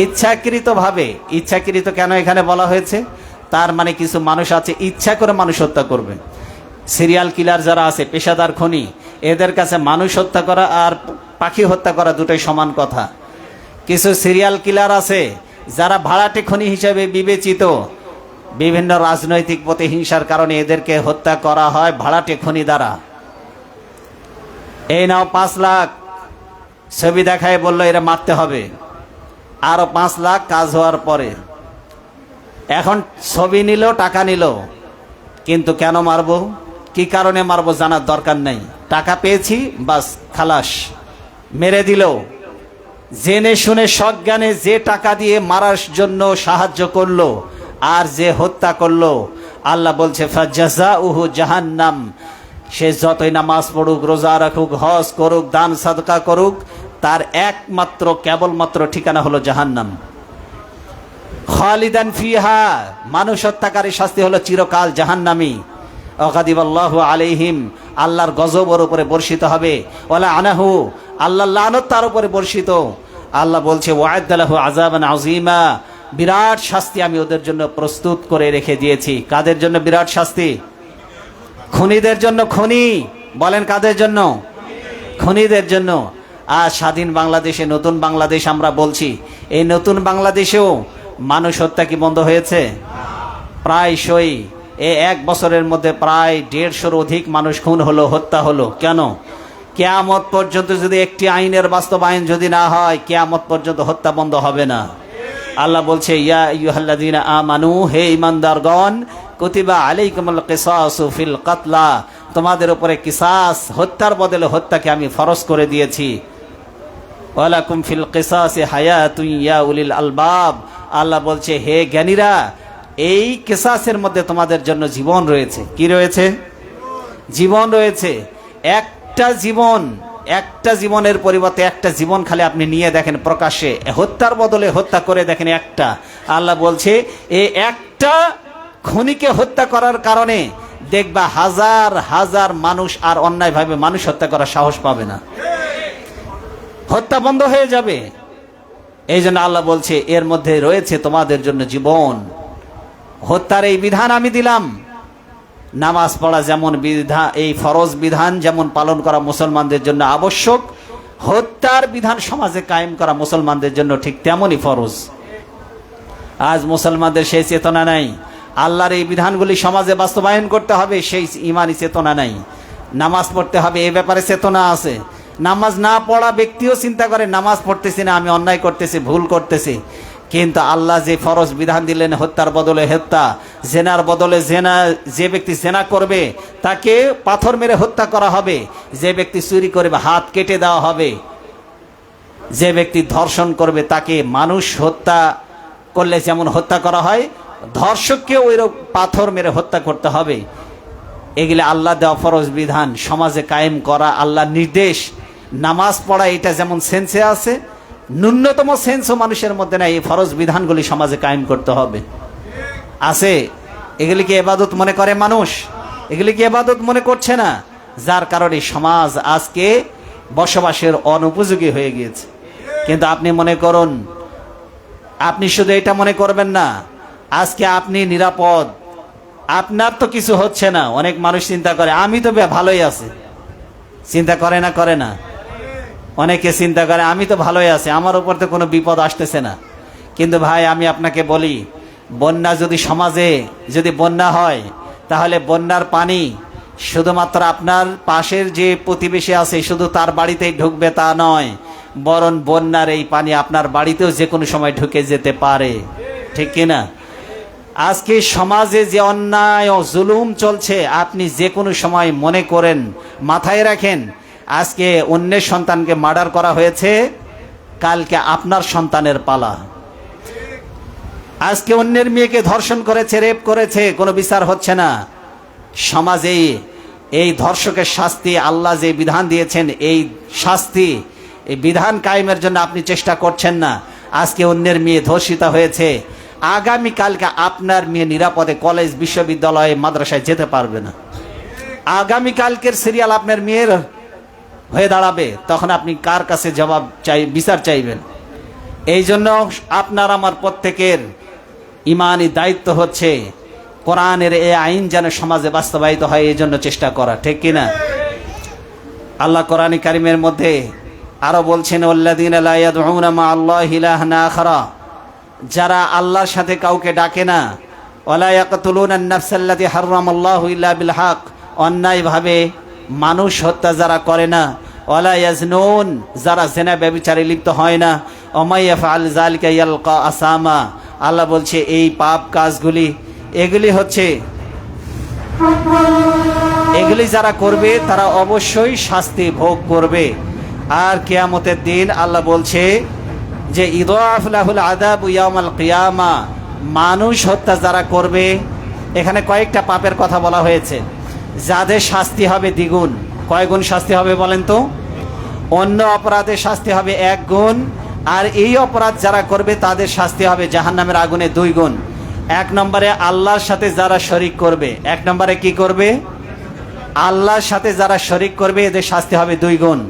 Speaker 1: ইচ্ছাকৃতভাবে। ইচ্ছাকৃত কেন এখানে বলা হয়েছে? তার মানে কিছু মানুষ আছে ইচ্ছা করে মানুষ হত্যা করবে। সিরিয়াল কিলার যারা আছে, পেশাদার খনি, এদের কাছে মানুষ হত্যা করা আর পাখি হত্যা করা দুটোই সমান কথা। কিছু সিরিয়াল কিলার আছে যারা ভাড়াটে খনি হিসেবে বিবেচিত, বিভিন্ন রাজনৈতিক প্রতিহিংসার কারণে এদেরকে হত্যা করা হয় ভাড়াটে খনি দ্বারা। এই নাও 5 লাখ, ছবি দেখায় বললো এরা মারতে হবে, আরো 5 লাখ কাজ হওয়ার পরে। এখন ছবি নিল, টাকা নিল, কিন্তু কেন মারবো, কি কারণে মারবো জানার দরকার নেই। টাকা পেয়েছি, বাস খালাস, মেরে দিল। জেনে শুনে সজ্ঞানে যে টাকা দিয়ে মারার জন্য সাহায্য করলো আর যে হত্যা করলো, আল্লাহ বলছে ফাজাযাউহু জাহান্নাম, সে যতই নামাজ পড়ুক, রোজা রাখুক, হজ করুক, দান সাদকা করুক, তার একমাত্র কেবলমাত্র ঠিকানা হলো জাহান্নাম। খালিদান ফিহা, মানুষ হত্যাকারী শাস্তি হলো চিরকাল জাহান্নামী। ওয়াগাদিবাল্লাহু আলাইহিম, আল্লাহর গজব ওর উপরে বর্ষিত হবে। ওয়ালা আনাহু, আল্লাহর লানত তার উপরে বর্ষিত। আল্লাহ বলছে ওয়া'আদ্দা লাহু আযাবান আযীমা, বিরাট শাস্তি আমি ওদের জন্য প্রস্তুত করে রেখে দিয়েছি। কাদের জন্য বিরাট শাস্তি? খুনিদের জন্য। খুনি বলেন কাদের জন্য? খুনিদের জন্য। আর স্বাধীন বাংলাদেশে, নতুন বাংলাদেশ আমরা বলছি, এই নতুন বাংলাদেশেও মানুষ হত্যা কি বন্ধ হয়েছে? প্রায়শই এই 1 বছরের মধ্যে প্রায় 150-র অধিক মানুষ খুন হলো, হত্যা হলো। কেন? কিয়ামত পর্যন্ত যদি একটি আইনের বাস্তবায়ন যদি না হয়, কিয়ামত পর্যন্ত হত্যা বন্ধ হবে না। আল্লাহ বলছে ইয়া আইয়ুহাল্লাযীনা আমানু, হে ঈমানদারগণ, কুতিবা আলাইকুমুল কিসাসু ফিল কাতলা, তোমাদের উপরে কিসাস, হত্যার বদলে হত্যাকে আমি ফরজ করে দিয়েছি। ওয়ালাকুম ফিল কিসাসি হায়াতুন ইয়া উলিল আলবাব, আল্লাহ বলছে হে জ্ঞানীরা, এই কিসাসের মধ্যে তোমাদের জন্য জীবন রয়েছে। কি রয়েছে? জীবন রয়েছে। একটা জীবনের পরিবর্তে একটা জীবন খালি আপনি নিয়ে দেখেন প্রকাশ্যে, হত্যার বদলে হত্যা করে দেখেন একটা। আল্লাহ বলছে এই একটা খুনিকে হত্যা করার কারণে দেখবা হাজার হাজার মানুষ আর অন্যায়ভাবে মানুষ হত্যা করার সাহস পাবে না, হত্যা বন্ধ হয়ে যাবে। এই জন্য আল্লাহ বলছে এর মধ্যে রয়েছে তোমাদের জন্য জীবন। হত্যার এই বিধান আমি দিলাম। নামাজ পড়া যেমন বিধান, এই ফরজ বিধান যেমন পালন করা মুসলমানদের জন্য আবশ্যক, হত্যার বিধান সমাজে কায়েম করা মুসলমানদের জন্য ঠিক তেমনই ফরজ। আজ মুসলমানদের সেই চেতনা নাই। আল্লাহর এই বিধানগুলি সমাজে বাস্তবায়ন করতে হবে, সেই ইমানি চেতনা নাই। নামাজ পড়তে হবে এই ব্যাপারে চেতনা আছে। নামাজ না পড়া ব্যক্তিও চিন্তা করে নামাজ পড়তেছি না, আমি অন্যায় করতেছি, ভুল করতেছি। কিন্তু আল্লাহ যে ফরজ বিধান দিলেন হত্যার বদলে হত্যা, জেনার বদলে জেনা, যে ব্যক্তি জেনা করবে তাকে পাথর মেরে হত্যা করা হবে, যে ব্যক্তি চুরি করবে হাত কেটে দেওয়া হবে, যে ব্যক্তি ধর্ষণ করবে তাকে মানুষ হত্যা করলে যেমন হত্যা করা হয়, ধর্ষককে ওইরকম পাথর মেরে হত্যা করতে হবে। এগুলো আল্লাহ দেওয়া ফরজ বিধান সমাজে কায়েম করা আল্লাহর নির্দেশ। নামাজ পড়া এটা যেমন সেন্সে আছে, ন্যূনতম সেন্সও মানুষের মধ্যে নাই। এই ফরজ বিধানগুলি সমাজে কায়েম করতে হবে। আছে, এগুলি কি ইবাদত মনে করে মানুষ? এগুলি কি ইবাদত মনে করছে না? যার কারণে সমাজ আজকে বসবাসের অনুপযোগী হয়ে গিয়েছে। কিন্তু আপনি মনে করুন, আপনি শুধু এটা মনে করবেন না আজকে আপনি নিরাপদ, আপনার তো কিছু হচ্ছে না। অনেক মানুষ চিন্তা করে আমি তো ভালোই আছি। চিন্তা করে না? করে না? অনেকে চিন্তা করে আমি তো ভালোই আছি, আমার উপর তো কোনো বিপদ আসতেছে না। কিন্তু ভাই আমি আপনাকে বলি, বন্যা যদি সমাজে যদি বন্যা হয়, তাহলে বন্যার পানি শুধুমাত্র আপনার পাশের যে প্রতিবেশী আছে শুধু তার বাড়িতেই ঢুকবে তা নয়, বরং বন্যার এই পানি আপনার বাড়িতেও যে কোনো সময় ঢুকে যেতে পারে। ঠিক কিনা? আজকে সমাজে যে অন্যায় ও জুলুম চলছে, আপনি যে কোনো সময় মনে করেন, মাথায় রাখেন, আজকে অন্যের সন্তানকে মার্ডার করা হয়েছে, কালকে আপনার সন্তানের পালা। আজকে অন্যের মেয়েকে ধর্ষণ করেছে, রেপ করেছে, কোনো বিচার হচ্ছে না। সমাজে এই ধর্ষকের শাস্তি আল্লাহ যে বিধান দিয়েছেন, এই শাস্তি, এই বিধান কায়েমের জন্য আপনি চেষ্টা করছেন না। আজকে অন্যের মেয়ে ধর্ষিতা হয়েছে, আগামী কালকে আপনার মেয়ে নিরাপদে কলেজ, বিশ্ববিদ্যালয়ে, মাদ্রাসায় যেতে পারবে না। আগামী কালকের সিরিয়াল আপনার মেয়ের হয়ে দাঁড়াবে, তখন আপনি কার কাছে জবাব চাই, বিচার চাইবেন? এই জন্য আপনার আমার প্রত্যেকের ইমানি দায়িত্ব হচ্ছে কোরআনের এই আইন যেন সমাজে বাস্তবায়িত হয়, এই জন্য চেষ্টা করা। ঠিক কিনা? আল্লাহ কোরআন কারিমের মধ্যে আরো বলছেন ওয়াল্লাযীনা লা ইয়াদউনা মা আল্লাহি ইলাহান আখারা, যারা আল্লাহর সাথে কাউকে ডাকে না, ওয়ালা ইয়াকতুলুনা আন-নাফসাল্লাতী হারামাল্লাহু ইল্লা বিল হক, অন্যায়ভাবে মানুষ হত্যা যারা করে না, ওয়ালা ইয়াজনুন, যারা জিনা ব্যভিচারে লিপ্ত হয় না, ওয়া ইয়াফআল যালিকা ইয়ালকা আসামা, আল্লাহ বলছে এই পাপ কাজগুলি, এগুলি যারা করবে তারা অবশ্যই শাস্তি ভোগ করবে। আর কিয়ামতের দিন আল্লাহ বলছে যে ইদাফ লাহুল আযাবু ইয়াউমাল কিয়ামা, মানুষ হত্যা যারা করবে, এখানে কয়েকটা পাপের কথা বলা হয়েছে, যাদের শাস্তি হবে দ্বিগুণ। কয় গুণ শাস্তি হবে বলেন তো? অন্য অপরাধের শাস্তি হবে 1 গুণ, আর এই অপরাধ যারা করবে তাদের শাস্তি হবে জাহান্নামের আগুনে 2 গুণ। 1 নম্বরে আল্লাহর সাথে যারা শরীক করবে, 1 নম্বরে কি করবে? আল্লাহর সাথে যারা শরীক করবে এদের শাস্তি হবে 2 গুণ।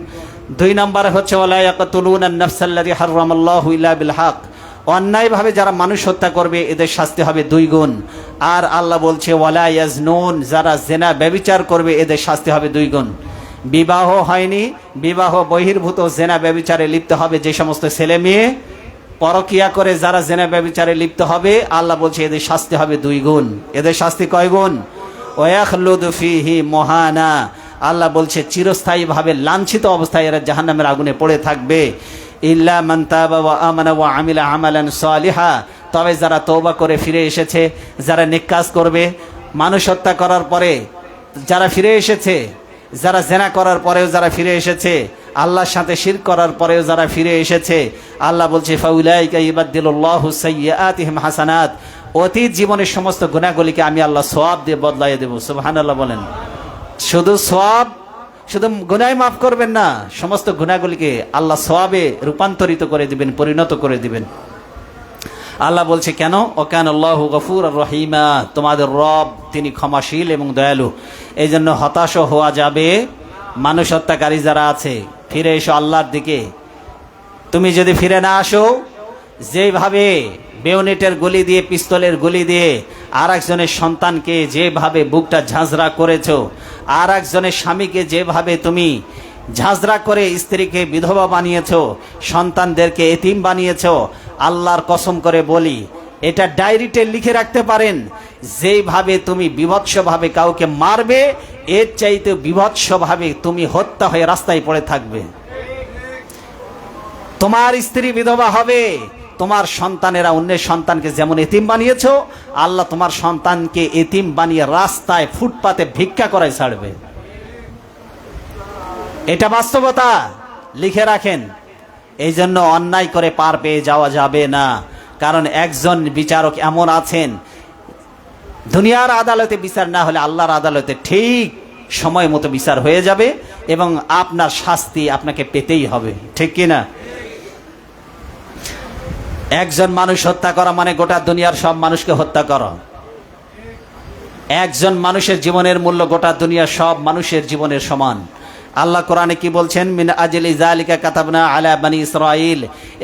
Speaker 1: 2 নম্বরে হচ্ছে ওয়ালা ইয়াকতুলুনা আন-নাফসাল্লাতী হারামাল্লাহু ইল্লা বিল হক, অন্যায়ভাবে যারা মানুষ হত্যা করবে এদের শাস্তি হবে 2 গুণ। আর আল্লাহ বলছে ওয়ালা ইয়াজনুন, যারা জিনা ব্যভিচার করবে এদের শাস্তি হবে 2 গুণ। বিবাহ হয়নি, বিবাহ বহির্ভূত জিনা ব্যভিচারে লিপ্ত হবে যে সমস্ত ছেলে মেয়ে, পরকিয়া করে যারা জিনা ব্যভিচারে লিপ্ত হবে, আল্লাহ বলছে এদের শাস্তি হবে 2 গুণ। এদের শাস্তি কয় গুণ? ওয়াখলুদু ফীহি মুহানা, আল্লাহ বলছে চিরস্থায়ীভাবে লাঞ্ছিত অবস্থায় এরা জাহান্নামের আগুনে পড়ে থাকবে। ইল্লা মান তাবা ওয়া আমানা ওয়া আমিলা আমালান সালিহা, তবে যারা তওবা করে ফিরে এসেছে, যারা নেক কাজ করবে, মানুষ হত্যা করার পরে যারা ফিরে এসেছে, যারা জেনা করার পরেও যারা ফিরে এসেছে, আল্লাহর সাথে শিরক করার পরেও যারা ফিরে এসেছে, আল্লাহ বলছে ফাউলাইকা ইবাদদিলুল্লাহু সাইয়্যাতিহিম হাসানাত, অতীত জীবনের সমস্ত গুনাহগুলিকে আমি আল্লাহ সওয়াব দিয়ে বদলাইয়ে দেব। সুবহানাল্লাহ বলেন। শুধু সওয়াব, শুধু গুনাহ মাফ করবেন না, সমস্ত গুনাহগুলিকে আল্লাহ সওয়াবে রূপান্তরিত করে দিবেন, পরিণত করে দিবেন। আল্লাহ বলছে কেন? ওয়াকানাল্লাহু গফুরুর রহিমা, তোমাদের রব তিনি ক্ষমাশীল এবং দয়ালু। এই জন্য হতাশ হওয়া যাবে মানুষ হত্যাকারী যারা আছে, ফিরে এসো আল্লাহর দিকে। তুমি যদি ফিরে না আসো, যেভাবে বেয়োনেটের গুলি দিয়ে, পিস্তলের গুলি দিয়ে আর একজনের সন্তানকে যেভাবে বুকটা ঝাঁঝরা করেছো, আর একজনের স্বামীকে যেভাবে তুমি ঝাঁঝরা করে স্ত্রীকে বিধবা বানিয়েছো, সন্তানদেরকে এতিম বানিয়েছো, আল্লাহর কসম করে বলি, এটা ডায়েরিতে লিখে রাখতে পারেন, যেইভাবে তুমি বিভৎসভাবে কাউকে মারবে, এর চাইতে বিভৎসভাবে তুমি হত্যা হয়ে রাস্তায় পড়ে থাকবে। তোমার স্ত্রী বিধবা হবে, তোমার সন্তানেরা অন্যের সন্তানকে যেমন এতিম বানিয়েছো, আল্লাহ তোমার সন্তানকে এতিম বানিয়ে রাস্তায় ফুটপাতে ভিক্ষা করায় ছাড়বে। এটা বাস্তবতা, লিখে রাখেন। এই জন্য অন্যায় করে পার পেয়ে যাওয়া যাবে না, কারণ একজন বিচারক এমন আছেন, দুনিয়ার আদালতে বিচার না হলে আল্লাহর আদালতে ঠিক সময় মতো বিচার হয়ে যাবে এবং আপনার শাস্তি আপনাকে পেতেই হবে, ঠিক কিনা? একজন মানুষ হত্যা করা মানে গোটা দুনিয়ার সব মানুষকে হত্যা করা। একজন মানুষের জীবনের মূল্য গোটা দুনিয়ার সব মানুষের জীবনের সমান। আল্লাহ কোরআনে কি বলছেন? মিন আজলি যালিকা কাতাবনা আলা বনি ইসরাইল,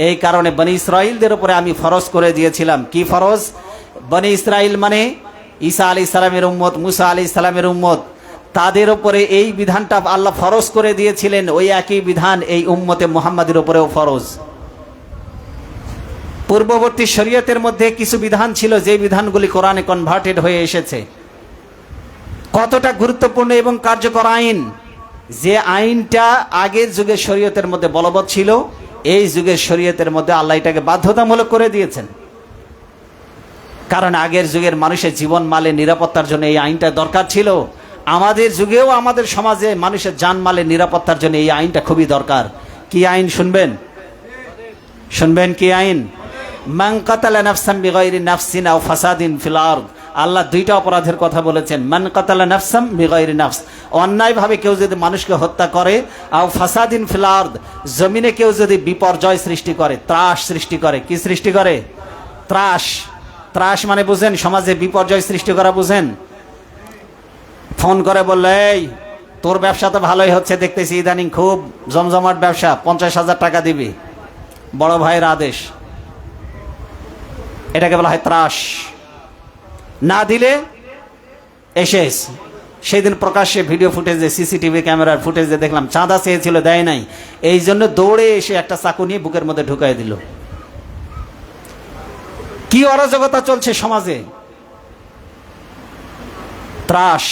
Speaker 1: এই কারণে বনি ইসরাইলদের উপরে আমি ফরজ করে দিয়েছিলাম। কি ফরজ? বনি ইসরাইল মানে ঈসা আলাইহিস সালামের উম্মত, মুসা আলাইহিস সালামের উম্মত, তাদের উপরে এই বিধানটা আল্লাহ ফরজ করে দিয়েছিলেন। ওই একই বিধান এই উম্মতে মুহাম্মাদের উপরেও ফরজ। পূর্ববর্তী শরীয়তের মধ্যে কিছু বিধান ছিল, যে বিধানগুলি কোরআনে কনভার্টেড হয়ে এসেছে। কতটা গুরুত্বপূর্ণ এবং কার্যকর আইন! যে আইনটা আগের যুগের শরীয়তের মধ্যে বলবৎ ছিল, এই যুগের শরীয়তের মধ্যে আল্লাহ এটাকে বাধ্যতামূলক করে দিয়েছেন। কারণ আগের যুগের মানুষের জীবন মালের নিরাপত্তার জন্য এই আইনটা দরকার ছিল। আমাদের যুগেও আমাদের সমাজে মানুষের জানমালের নিরাপত্তার জন্য এই আইনটা খুবই দরকার। কি আইন শুনবেন? শুনবেন কি আইন? মান কাতালা নাফসান বিগাইরি নাফসিন আও ফাসাদিন ফিল আরদ, আল্লাহ দুইটা অপরাধের কথা বলেছেন। মান কাতালা নাফসান বিগাইরি নাফস, অন্যায়ভাবে কেউ যদি মানুষকে হত্যা করে, আও ফাসাদিন ফিল আরদ, জমিনে কেউ যদি বিপর্যয় সৃষ্টি করে, ত্রাস সৃষ্টি করে। কি সৃষ্টি করে? ত্রাস। ত্রাস মানে বুঝেন? সমাজে বিপর্যয় সৃষ্টি করা বুঝেন? ফোন করে বললো, এই তোর ব্যবসা তো ভালোই হচ্ছে দেখতেছি, ইদানিং খুব জমজমাট ব্যবসা, 50,000 টাকা দিবি, বড় ভাইয়ের আদেশ। এটাকে বলা হয় ত্রাস। না দিলে এসে সেদিন প্রকাশ্যে ভিডিও ফুটেজে, সিসিটিভি ক্যামেরার ফুটেজে দেখলাম, চাঁদা চেয়েছিল, দেয় নাই, এই জন্য দৌড়ে এসে একটা চাকু নিয়ে বুকের মধ্যে ঢুকাই দিল। কি অরাজকতা চলছে সমাজে! ত্রাস।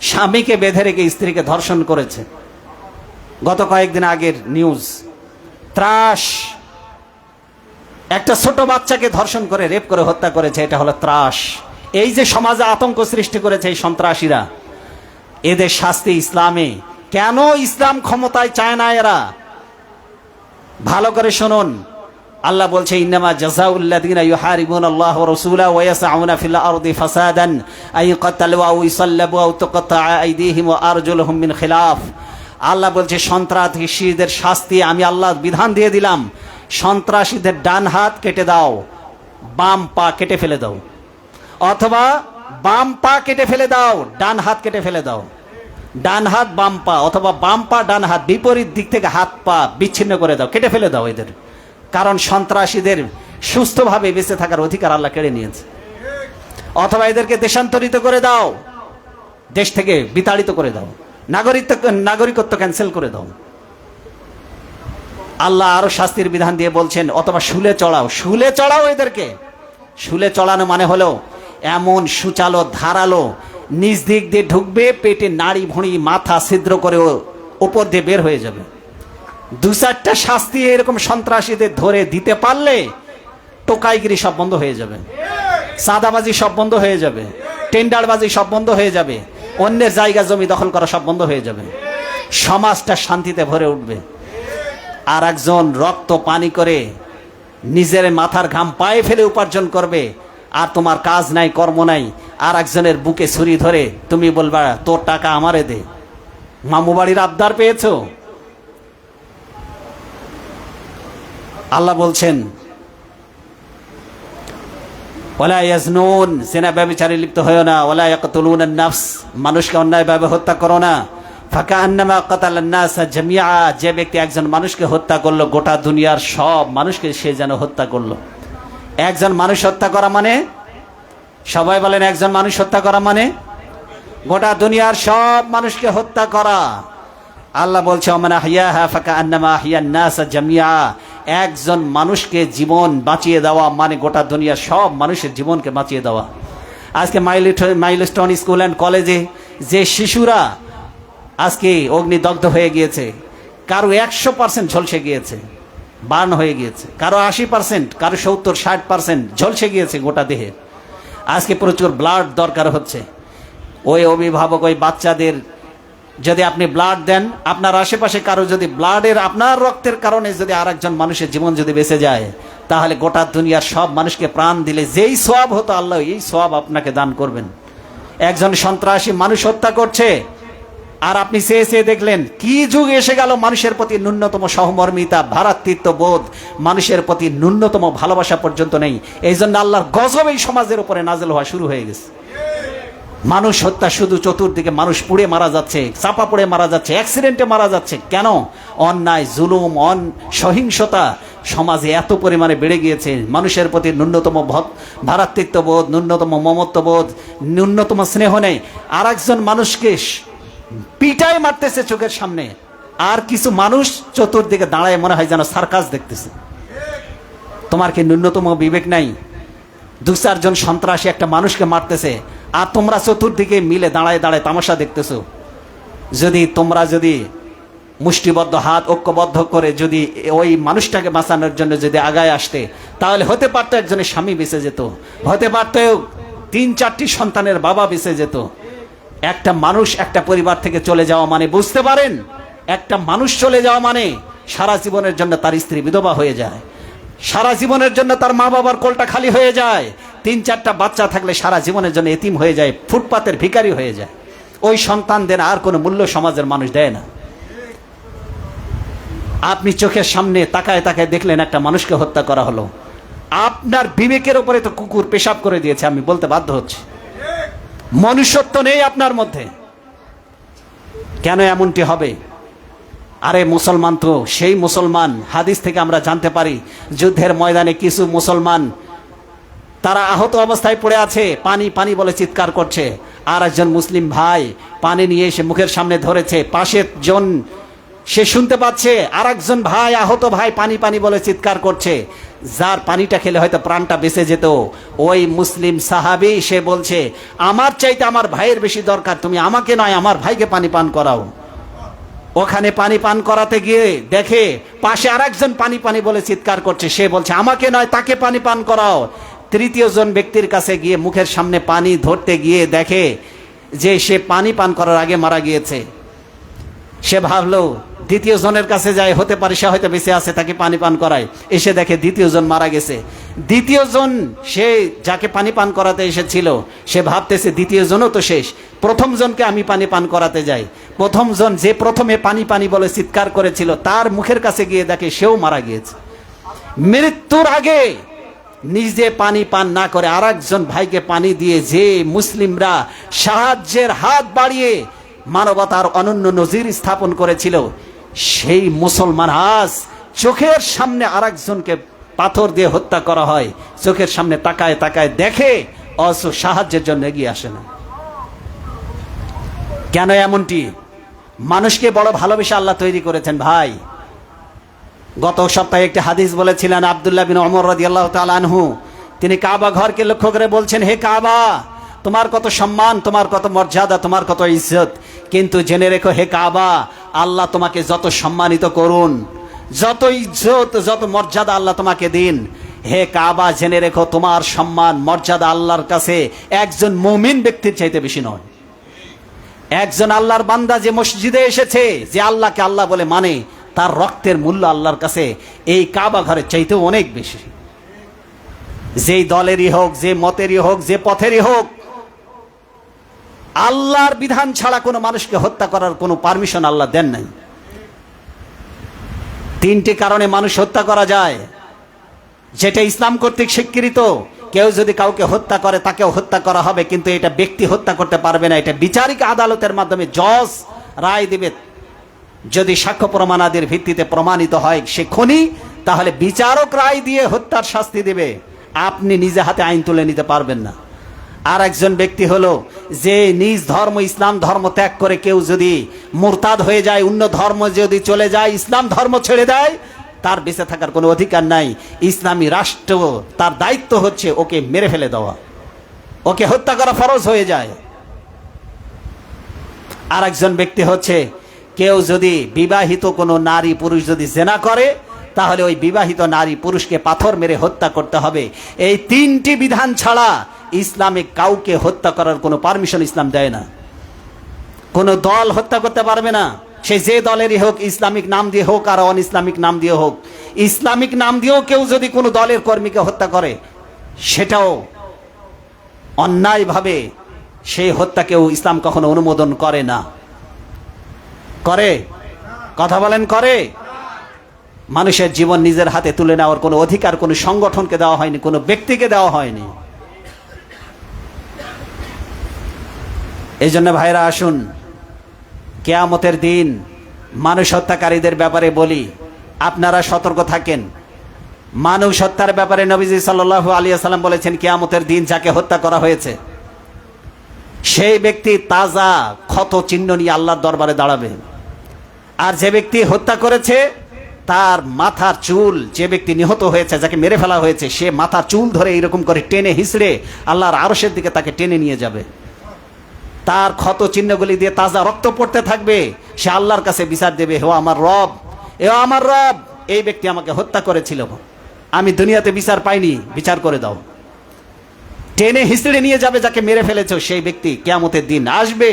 Speaker 1: স্বামীকে বেঁধে রেখে স্ত্রীকে ধর্ষণ করেছে, গত কয়েকদিন আগের নিউজ। ত্রাস। একটা ছোট বাচ্চাকে ধর্ষণ করে রেপ করে হত্যা করেছে, এটা হলো ত্রাস। এই যে সমাজে আতঙ্ক সৃষ্টি করেছে এই সন্ত্রাসীরা, এদের শাস্তি ইসলামে। কেন ইসলাম ক্ষমতায় চায় না এরা? ভালো করে শুনুন, আল্লাহ বলছে, ইন্নামা জাযাউল্লাযীনা ইউহারিবুনাল্লাহা ওয়া রাসূলাহু ওয়া ইয়াসআউনা ফিল আরদি ফাসাদান আই ইয়াকতালু আও ইসাল্লাবু আও তুকাত্তাআ আইদিহিম ওয়া আরজুলুহুম মিন খিলাফ। আল্লাহ বলছে, সন্ত্রাসীদের শাস্তি আমি আল্লাহ বিধান দিয়ে দিলাম। সন্ত্রাসীদের ডান হাত কেটে দাও, বাম পা কেটে ফেলে দাও, অথবা বাম পা কেটে ফেলে দাও, ডান হাত কেটে ফেলে দাও। ডান হাত বাম পা অথবা বাম পা ডান হাত, বিপরীত দিক থেকে হাত পা বিচ্ছিন্ন করে দাও, কেটে ফেলে দাও এদের। কারণ সন্ত্রাসীদের সুস্থভাবে বেঁচে থাকার অধিকার আল্লাহ কেড়ে নিয়েছে। অথবা এদেরকে দেশান্তরিত করে দাও, দেশ থেকে বিতাড়িত করে দাও, নাগরিকত্ব ক্যান্সেল করে দাও। আল্লাহ আরো শাস্তির বিধান দিয়ে বলছেন, অথবা শুলে চড়াও। শুলে চড়াও এদেরকে। শুলে চড়ানো মানে হলো এমন সুচালো ধারালো, নিজ দিক দিয়ে ঢুকবে, পেটে নাড়ি ভুঁড়ি মাথা ছিদ্র করে উপর দিয়ে বের হয়ে যাবে।
Speaker 2: দু চারটা শাস্তি এরকম সন্ত্রাসীদের ধরে দিতে পারলে টোকাইগিরি সব বন্ধ হয়ে যাবে, চাঁদাবাজি সব বন্ধ হয়ে যাবে, টেন্ডারবাজি সব বন্ধ হয়ে যাবে, অন্যের জায়গা জমি দখল করা সব বন্ধ হয়ে যাবে, সমাজটা শান্তিতে ভরে উঠবে। আর একজন রক্ত পানি করে নিজের মাথার ঘাম পায়ে ফেলে উপার্জন করবে, আর তোমার কাজ নাই কর্ম নাই, আর একজনের বুকে ছুরি ধরে তুমি বলবা তোর টাকা আমারে দে, মামু বাড়ির আবদার পেয়েছো। আল্লাহ বলছেন ওয়ালা ইয়াজনুন, জিনা ব্যভিচারে লিপ্ত হয়ো না, ওয়ালা ইয়াকতুলুনান নাফস, মানুষকে অন্যায়ভাবে হত্যা করো না। ফাকান্নামা কাতালান নাস জামিআ, যে ব্যক্তি একজন মানুষকে হত্যা করলো গোটা দুনিয়ার সব মানুষকে সে যেন হত্যা করলো। একজন মানুষ হত্যা করা মানে, সবাই বলেন একজন মানুষ হত্যা করা মানে গোটা দুনিয়ার সব মানুষকে হত্যা করা। আল্লাহ বলছে ওমান আহইয়াহা ফাকান্নামা আহইয়ান নাস জামিআ, একজন মানুষকে জীবন বাঁচিয়ে দেওয়া মানে গোটা দুনিয়ার সব মানুষের জীবনকে বাঁচিয়ে দেওয়া। আজকে মাইলস্টোন স্কুল অ্যান্ড কলেজে যে শিশুরা আজকে অগ্নিদগ্ধ হয়ে গিয়েছে, কারো 100% ঝলসে গিয়েছে, বার্ন হয়ে গিয়েছে, কারো 80%, কারো 70-60% ঝলসে গিয়েছে গোটা দেহে। আজকে প্রচুর ব্লাড দরকার হচ্ছে। ওই অভিভাবক ওই বাচ্চাদের যদি আপনি ব্লাড দেন, আপনার আশেপাশে কারো যদি ব্লাডের আপনার রক্তের কারণে যদি আর একজন মানুষের জীবন যদি বেঁচে যায়, তাহলে গোটা দুনিয়ার সব মানুষকে প্রাণ দিলে যেই সওয়াব হতো আল্লাহ এই সওয়াব আপনাকে দান করবেন। একজন সন্ত্রাসী মানুষ হত্যা করছে, আর আপনি চেয়ে চেয়ে দেখলেন কি যুগ এসে গেল, মানুষের প্রতি ন্যূনতম সহমর্মিতা, ভ্রাতৃত্ব বোধ, মানুষের প্রতি ন্যূনতম ভালোবাসা পর্যন্ত নেই। এই জন্য আল্লাহর গজব এই সমাজের উপরে নাজেল হওয়া শুরু হয়ে গেছে। মানুষ হত্যা, শুধু চতুর্দিকে মানুষ পুড়ে মারা যাচ্ছে, চাপা পড়ে মারা যাচ্ছে, অ্যাক্সিডেন্টে মারা যাচ্ছে। কেন? অন্যায়, জুলুম, সহিংসতা সমাজে এত পরিমাণে বেড়ে গিয়েছে। মানুষের প্রতি ন্যূনতম ভ্রাতৃত্ববোধ, ন্যূনতম মমত্ববোধ, ন্যূনতম স্নেহ নেই। আর একজন মানুষকে পিটায় মারতেছে চোখের সামনে, আর কিছু মানুষ চতুর্দিকে দাঁড়ায় মনে হয় যেন সার্কাস দেখতেছে। তোমার কি ন্যূনতম বিবেক নাই? 2-4 জন সন্ত্রাসী একটা মানুষকে মারতেছে, আর তোমরা চতুর্দিকে মিলে দাঁড়ায় দাঁড়ায় তামাশা দেখতেছো। তোমরা যদি মুষ্টিবদ্ধ হাত ঐক্যবদ্ধ করে যদি ওই মানুষটাকে বাঁচানোর জন্য যদি আগায় আসতে, তাহলে হতে পারতো একজনের স্বামী বেঁচে যেত, হতে পারতো 3-4টি সন্তানের বাবা বেঁচে যেত। একটা মানুষ একটা পরিবার থেকে চলে যাওয়া মানে, বুঝতে পারেন, একটা মানুষ চলে যাওয়া মানে সারা জীবনের জন্য তার স্ত্রী বিধবা হয়ে যায়, সারা জীবনের জন্য তার মা বাবার কোলটা খালি হয়ে যায়, 3-4টা বাচ্চা থাকলে সারা জীবনের জন্য এতিম হয়ে যায়, ফুটপাতের ভিখারি হয়ে যায়। ওই সন্তানদের আর কোনো মূল্য সমাজের মানুষ দেয় না। আপনি চোখের সামনে তাকায় তাকায় দেখলেন একটা মানুষকে হত্যা করা হলো, আপনার বিবেকের উপরে তো কুকুর পেশাব করে দিয়েছে, আমি বলতে বাধ্য হচ্ছি। মনুষ্যত্ব নেই আপনার মধ্যে। কেন এমনটি হবে? আরে মুসলমান তো সেই মুসলমান, হাদিস থেকে আমরা জানতে পারি যুদ্ধের ময়দানে কিছু মুসলমান তারা আহত অবস্থায় পড়ে আছে, পানি পানি বলে চিৎকার করছে। আর একজন মুসলিম ভাই পানি নিয়ে এসে মুখের সামনে ধরেছে, পাশের জন সে শুনতে পাচ্ছে আর একজন ভাই, আহত ভাই পানি পানি বলে চিৎকার করছে। যার পানিটা খেলে হয়তো প্রাণটা বেঁচে যেত, ওই মুসলিম সাহাবী সে বলছে আমার চাইতে আমার ভাইয়ের বেশি দরকার, তুমি আমাকে নয় আমার ভাইকে পানি পান করাও। ওখানে পানি পান করাতে গিয়ে দেখে পাশে আর একজন পানি পানি বলে চিৎকার করছে, সে বলছে আমাকে নয় তাকে পানি পান করাও। তৃতীয় জন ব্যক্তির কাছে গিয়ে মুখের সামনে পানি ধরতে গিয়ে দেখে যে সে পানি পান করার আগে মারা গিয়েছে। সে ভাবলো দ্বিতীয় জনের কাছে যায়, হতে পারে সে হয়তো বেঁচে আছে, তাকে পানি পান করায়। এসে দেখে দ্বিতীয় জন মারা গেছে। দ্বিতীয় জন সে যাকে পানি পান করাতে এসেছিল সে ভাবতেছে দ্বিতীয় জনও তো শেষ, প্রথম জনকে আমি পানি পান করাতে যাই। প্রথম জন যে প্রথমে পানি পানি বলে চিৎকার করেছিল তার মুখের কাছে গিয়ে দেখে সেও মারা গিয়েছে। মৃত্যুর আগে নিজে পানি পান না করে আর একজন ভাইকে পানি দিয়ে যে মুসলিমরা সাহায্যের হাত বাড়িয়ে মানবতার অনন্য নজির স্থাপন করেছিল, সেই মুসলমান আজ চোখের সামনে আর একজনকে পাথর দিয়ে হত্যা করা হয়, চোখের সামনে তাকায় তাকায় দেখে, অথচ সাহায্যের জন্য এগিয়ে আসে না। কেন এমনটি? মানুষকে বড় ভালোবেসে আল্লাহ তৈরি করেছেন ভাই। গত সপ্তাহে একটি হাদিস বলেছিলেন আব্দুল্লাহ বিন ওমর রাদিয়াল্লাহু তাআলা আনহু, তিনি কাবা ঘরকে লক্ষ্য করে বলছেন, হে কাবা, তোমার কত সম্মান, তোমার কত মর্যাদা, তোমার কত ইজ্জত, কিন্তু জেনে রেখো হে কাবা, আল্লাহ তোমাকে যত সম্মানিত করুন যত ইজ্জত, যত মর্যাদা আল্লাহ তোমাকে দিন, হে কাবা জেনে রেখো তোমার সম্মান মর্যাদা আল্লাহর কাছে একজন মুমিন ব্যক্তির চাইতে বেশি নয়। একজন আল্লাহর বান্দা যে মসজিদে এসেছে, যে আল্লাহকে আল্লাহ বলে মানে, তার রক্তের মূল্য আল্লাহর কাছে এই কাবা ঘরের চাইতেও অনেক বেশি। যেই দলেরই হোক, যে মতেরই হোক, যে পথেরই হোক, আল্লাহর বিধান ছাড়া কোনো মানুষকে হত্যা করার কোনো পারমিশন আল্লাহ দেন নাই। তিনটি কারণে মানুষ হত্যা করা যায়, যেটা ইসলাম কর্তৃক স্বীকৃত। কেউ যদি কাউকে হত্যা করে তাকেও হত্যা করা হবে, কিন্তু এটা ব্যক্তি হত্যা করতে পারবে না। এটা বিচারিক আদালতের মাধ্যমে জজ রায় দিবে। যদি সাক্ষ্য প্রমাণাদির ভিত্তিতে প্রমাণিত হয় সে খুনি, তাহলে বিচারক রায় দিয়ে হত্যার শাস্তি দেবে। আপনি নিজে হাতে আইন তুলে নিতে পারবেন না। আর একজন ব্যক্তি হলো যে নিজ ধর্ম ইসলাম ধর্ম ত্যাগ করে কেউ যদি মুরতাদ হয়ে যায়, অন্য ধর্ম যদি চলে যায়, ইসলাম ধর্ম ছেড়ে দেয়, তার বেঁচে থাকার কোনো অধিকার নাই। ইসলামী রাষ্ট্র তার দায়িত্ব হচ্ছে ওকে মেরে ফেলে দেওয়া, ওকে হত্যা করা ফরজ হয়ে যায়। আর একজন ব্যক্তি হচ্ছে কেউ যদি বিবাহিত কোনো নারী পুরুষ যদি জেনা করে, তাহলে ওই বিবাহিত নারী পুরুষকে পাথর মেরে হত্যা করতে হবে। এই তিনটি বিধান ছাড়া ইসলামে কাউকে হত্যা করার কোনো পারমিশন ইসলাম দেয় না। কোনো দল হত্যা করতে পারবে না, সে যে দলেরই হোক, ইসলামিক নাম দিয়ে হোক আর অন ইসলামিক নাম দিয়ে হোক। ইসলামিক নাম দিয়েও কেউ যদি কোনো দলের কর্মীকে হত্যা করে, সেটাও অন্যায়ভাবে সেই হত্যাকেও ইসলাম কখনো অনুমোদন করে না। করে? কথা বলেন, করে? মানুষের জীবন নিজের হাতে তুলে নেওয়ার কোনো অধিকার কোনো সংগঠনকে দেওয়া হয়নি, কোনো ব্যক্তিকে দেওয়া হয়নি। এই জন্য ভাইরা আসুন, কিয়ামতের দিন মানুষ হত্যাকারীদের ব্যাপারে বলি, আপনারা সতর্ক থাকেন। মানুষ হত্যার ব্যাপারে নবীজি সাল্লাল্লাহু আলাইহি ওয়াসাল্লাম বলেছেন, কিয়ামতের দিন যাকে হত্যা করা হয়েছে সেই ব্যক্তি তাজা ক্ষত চিহ্ন নিয়ে আল্লাহর দরবারে দাঁড়াবে। আর যে ব্যক্তি হত্যা করেছে তার মাথার চুল, যে ব্যক্তি নিহত হয়েছে, যাকে মেরে ফেলা হয়েছে, সে মাথার চুল ধরে এরকম করে টেনে হিঁচড়ে আল্লাহর আরশের দিকে তাকে টেনে নিয়ে যাবে। তার ক্ষত চিহ্নগুলি দিয়ে তাজা রক্ত পড়তে থাকবে। সে আল্লাহর কাছে বিচার দেবে, হে আমার রব, এ আমার রব, এই ব্যক্তি আমাকে হত্যা করেছিল, আমি দুনিয়াতে বিচার পাইনি, বিচার করে দাও। টেনে হিঁচড়ে নিয়ে যাবে যাকে মেরে ফেলেছ সেই ব্যক্তি। কিয়ামতের দিন আসবে,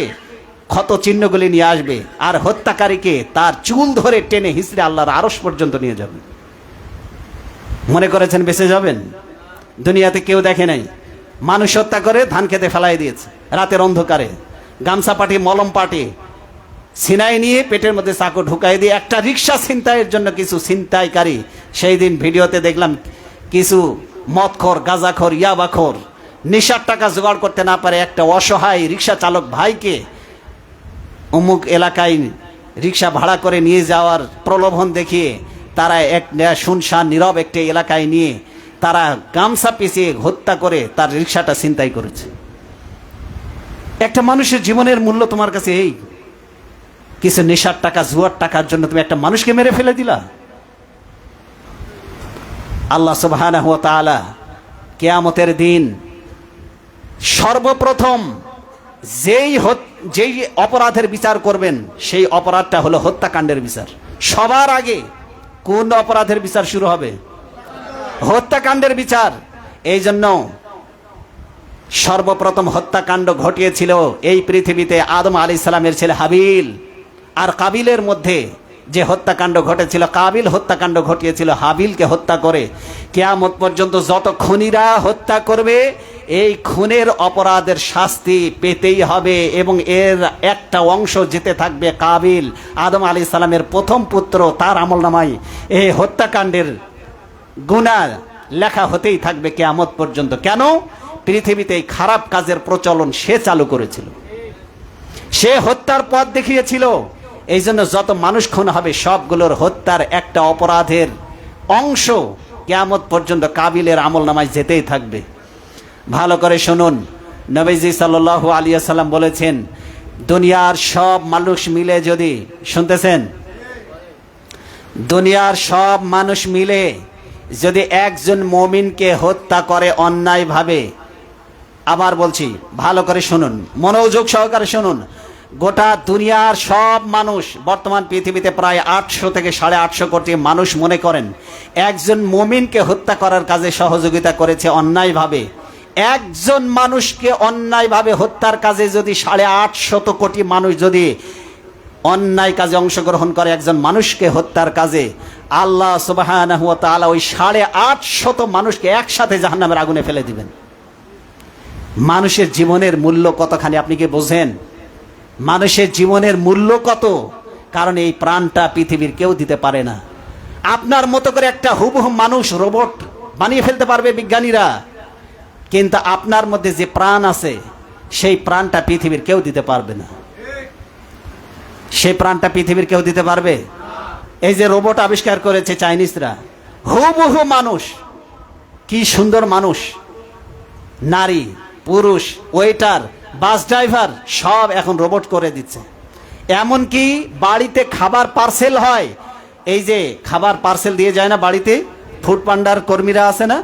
Speaker 2: ক্ষত চিহ্নগুলি নিয়ে আসবে, আর হত্যাকারীকে তার চুল ধরে টেনে হিঁচড়ে আল্লাহর আরশ পর্যন্ত নিয়ে যাবে। মনে করেছেন বেঁচে যাবেন? দুনিয়াতে কেউ দেখে নাই। মানুষ হত্যা করে ধান খেতে ফেলাই দিয়েছে রাতের অন্ধকারে, গামছা পাটি মলম পাটি ছিনাই নিয়ে পেটের মধ্যে চাকু ঢুকাই দিয়ে একটা রিক্সা ছিনতাইয়ের জন্য কিছু ছিনতাইকারী, সেই দিন ভিডিওতে দেখলাম কিছু মদখোর, গাঁজাখোর, ইয়াবাখোর, নেশার টাকা জোগাড় করতে না পারে একটা অসহায় রিক্সা চালক ভাইকে অমুক এলাকায় রিক্সা ভাড়া করে নিয়ে যাওয়ার প্রলোভন দেখিয়ে তারা এক শুনশান নীরব একটি এলাকায় নিয়ে তারা গামছা পিছিয়ে হত্যা করে তার রিক্সাটা ছিনতাই করেছে। একটা মানুষের জীবনের মূল্য তোমার কাছে এই কিছু নেশার টাকা, জুয়ার টাকার জন্য তুমি একটা মানুষকে মেরে ফেলে দিলা? আল্লাহ সুবহানাহু ওয়া তাআলা কিয়ামতের দিন সর্বপ্রথম যেই অপরাধের বিচার করবেন সেই অপরাধটা হলো হত্যাকাণ্ডের বিচার। সবার আগে কোন অপরাধের বিচার শুরু হবে? হত্যাকাণ্ডের বিচার। এই জন্য সর্বপ্রথম হত্যাকাণ্ড ঘটিয়েছিল এই পৃথিবীতে আদম আলাইহিস সালামের ছেলে হাবিল আর কাবিলের মধ্যে যে হত্যাকাণ্ড ঘটেছিল। কাবিল হত্যাকাণ্ড ঘটিয়েছিল হাবিলকে হত্যা করে। কিয়ামত পর্যন্ত যত খুনিরা হত্যা করবে এই খুনের অপরাধের শাস্তি পেতেই হবে, এবং এর একটা অংশ যেতে থাকবে কাবিল, আদম আলাইহিস সালামের প্রথম পুত্র, তার আমলনামায় এই হত্যাকাণ্ডের গুনাহ লেখা হতেই থাকবে কিয়ামত পর্যন্ত। কেন? পৃথিবীতে এই খারাপ কাজের প্রচলন সে চালু করেছিল, সে হত্যার পথ দেখিয়েছিল। এই জন্য যত মানুষ খুন হবে সবগুলোর হত্যার একটা অপরাধের অংশ কিয়ামত পর্যন্ত কাবিলের আমলনামায় যেতেই থাকবে। ভালো করে শুনুন, নবীজি সাল্লাল্লাহু আলাইহি ওয়াসাল্লাম বলেছেন, দুনিয়ার সব মানুষ মিলে যদি, শুনতেছেন, দুনিয়ার সব মানুষ মিলে যদি একজন মুমিনকে হত্যা করে অন্যায়ভাবে, আবার বলছি ভালো করে শুনুন, মনোযোগ সহকারে শুনুন, গোটা দুনিয়ার সব মানুষ, বর্তমান পৃথিবীতে প্রায় 800 থেকে 850 কোটি মানুষ মনে করেন একজন মুমিনকে হত্যা করার কাজে সহযোগিতা করেছে অন্যায়ভাবে। একজন মানুষকে অন্যায়ভাবে হত্যার কাজে যদি 850 কোটি মানুষ যদি অন্যায় কাজে অংশগ্রহণ করে, একজন মানুষকে হত্যার কাজে, আল্লাহ সুবহানাহু ওয়া তাআলা ওই 850 মানুষকে একসাথে জাহান্নামের আগুনে ফেলে দিবেন। মানুষের জীবনের মূল্য কতখানি আপনি কি বোঝেন? মানুষের জীবনের মূল্য কত? কারণ এই প্রাণটা পৃথিবীর কেউ দিতে পারে না। আপনার মতো করে একটা হুবহু মানুষ রোবট বানিয়ে ফেলতে পারবে বিজ্ঞানীরা, কিন্তু আপনার মধ্যে যে প্রাণ আছে সেই প্রাণটা পৃথিবীর কেউ দিতে পারবে না। সেই প্রাণটা পৃথিবীর কেউ দিতে পারবে? এই যে রোবট আবিষ্কার করেছে চাইনিজরা, হুবহু মানুষ, কি সুন্দর মানুষ, নারী পুরুষ, ওয়েটার, বাস ড্রাইভার সব এখন রোবট করে দিচ্ছে। এমনকি বাড়িতে খাবার পার্সেল হয়, এই যে খাবার পার্সেল দিয়ে যায় না বাড়িতে, ফুড পান্ডার কর্মীরা আছে না,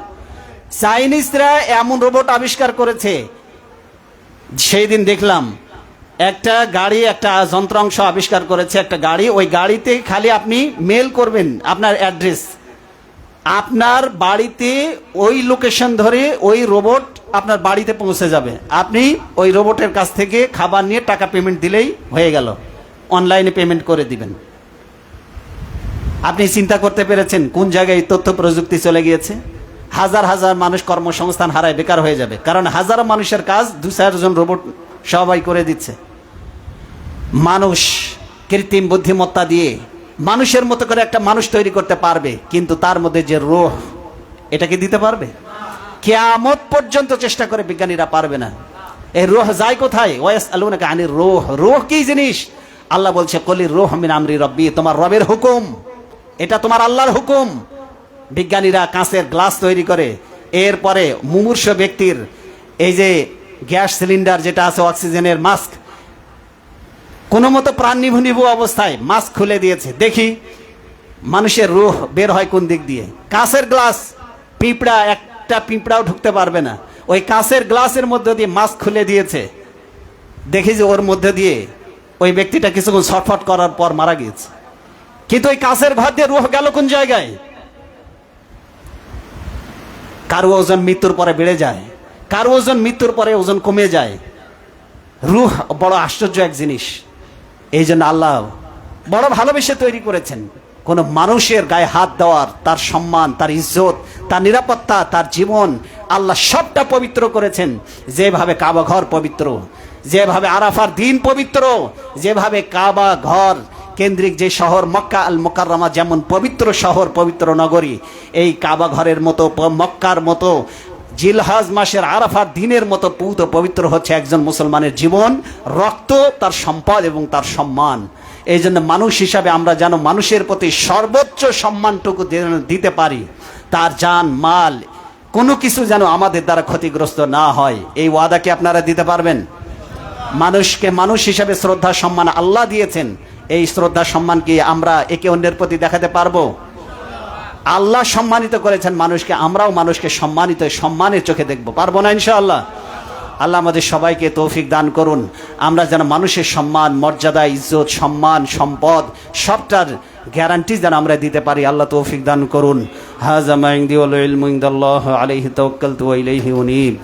Speaker 2: চাইনিজরা এমন রোবট আবিষ্কার করেছে। সেই দিন দেখলাম একটা গাড়ি, একটা যন্ত্রাংশ আবিষ্কার করেছে, একটা গাড়ি, ওই গাড়িতে খালি আপনি মেল করবেন আপনার অ্যাড্রেস, আপনার বাড়িতে ওই লোকেশন ধরে ওই রোবট আপনার বাড়িতে পৌঁছে যাবে। আপনি ওই রোবটের কাছ থেকে খাবার নিয়ে টাকা পেমেন্ট দিলেই হয়ে গেল, অনলাইনে পেমেন্ট করে দিবেন। আপনি চিন্তা করতে পেরেছেন কোন জায়গায় তথ্য প্রযুক্তি চলে গিয়েছে? হাজার হাজার মানুষ কর্মসংস্থান হারায় বেকার হয়ে যাবে, কারণ হাজারো মানুষের কাজ 2-4 জন রোবট সবাই করে দিচ্ছে। মানুষ কৃত্রিম বুদ্ধিমত্তা দিয়ে মানুষের মতো করে একটা মানুষ তৈরি করতে পারবে, কিন্তু তার মধ্যে যে রূহ, এটাকে দিতে পারবে? কিয়ামত পর্যন্ত চেষ্টা করে বিজ্ঞানীরা পারবে না। এই রূহ যায় কোথায়? ওয়াসআলুনাকা আনির রূহ। রূহ কি জিনিস? আল্লাহ বলছে কলির রূহ মিন আমরি রব্বি, তোমার রবের হুকুম, এটা তোমার আল্লাহর হুকুম। বিজ্ঞানীরা কাঁচের গ্লাস তৈরি করে, এরপরে মুমূর্ষ ব্যক্তির এই যে গ্যাস সিলিন্ডার যেটা আছে, অক্সিজেনের মাস্ক, কোনো মতো প্রাণ নিভু নিভু অবস্থায় মাস্ক খুলে দিয়েছে, দেখি মানুষের রূহ বের হয় কোন দিক দিয়ে? কাঁচের গ্লাস, পিঁপড়া, একটা পিঁপড়াও ঢুকতে পারবে না। ওই কাঁচের গ্লাসের মধ্যে দিয়ে মাস্ক খুলে দিয়েছে, দেখি যে ওর মধ্যে দিয়ে ওই ব্যক্তিটা কিছুক্ষণ ছটফট করার পর মারা গিয়েছে। কিন্তু ওই কাঁচের ঘর দিয়ে রূহ গেল কোন জায়গায়? কারো ওজন মৃত্যুর পরে বেড়ে যায়, কারো ওজন মৃত্যুর পরে ওজন কমে যায়। রূহ বড় আশ্চর্য এক জিনিস। এই জন্য আল্লাহ বড় ভালোবেসে তৈরি করেছেন। কোনো মানুষের গায়ে হাত দেওয়ার, তার সম্মান, তার ইজ্জত, তার নিরাপত্তা, তার জীবন, আল্লাহ সবটা পবিত্র করেছেন। যেভাবে কাবা ঘর পবিত্র, যেভাবে আরাফার দিন পবিত্র, যেভাবে কাবা ঘর কেন্দ্রিক যে শহর মক্কা আল মুকাররমা যেমন পবিত্র শহর, পবিত্র নগরী, এই কাবা ঘরের মতো, মক্কার মতো, জিলহজ মাসের আরাফার দিনের মতো পুত পবিত্র হচ্ছে একজন মুসলমানের জীবন, রক্ত, তার সম্পদ এবং তার সম্মান। এই জন্য মানুষ হিসাবে আমরা যেন মানুষের প্রতি সর্বোচ্চ সম্মানটুকু দিতে পারি, তার জান মাল কোনো কিছু যেন আমাদের দ্বারা ক্ষতিগ্রস্ত না হয়, এই ওয়াদা কি আপনারা দিতে পারবেন? মানুষকে মানুষ হিসাবে শ্রদ্ধা সম্মান আল্লাহ দিয়েছেন, এই শ্রদ্ধা সম্মান কি আমরা একে অন্যের প্রতি দেখাতে পারবো? আল্লাহ সম্মানিত করেছেন মানুষকে, আমরাও মানুষকে সম্মানের চোখে দেখবো, পারবো না ইনশাআল্লাহ? আল্লাহ আমাদের সবাইকে তৌফিক দান করুন, আমরা যেন মানুষের সম্মান, মর্যাদা, ইজ্জত, সম্মান, সম্পদ সবটার গ্যারান্টি যেন আমরা দিতে পারি। আল্লাহ তৌফিক দান করুন। হাযা মা ইনদি ওয়াল ইলমু ইনদাল্লাহ আলাইহি তাওয়াক্কালতু ওয়া ইলাইহি উনীব।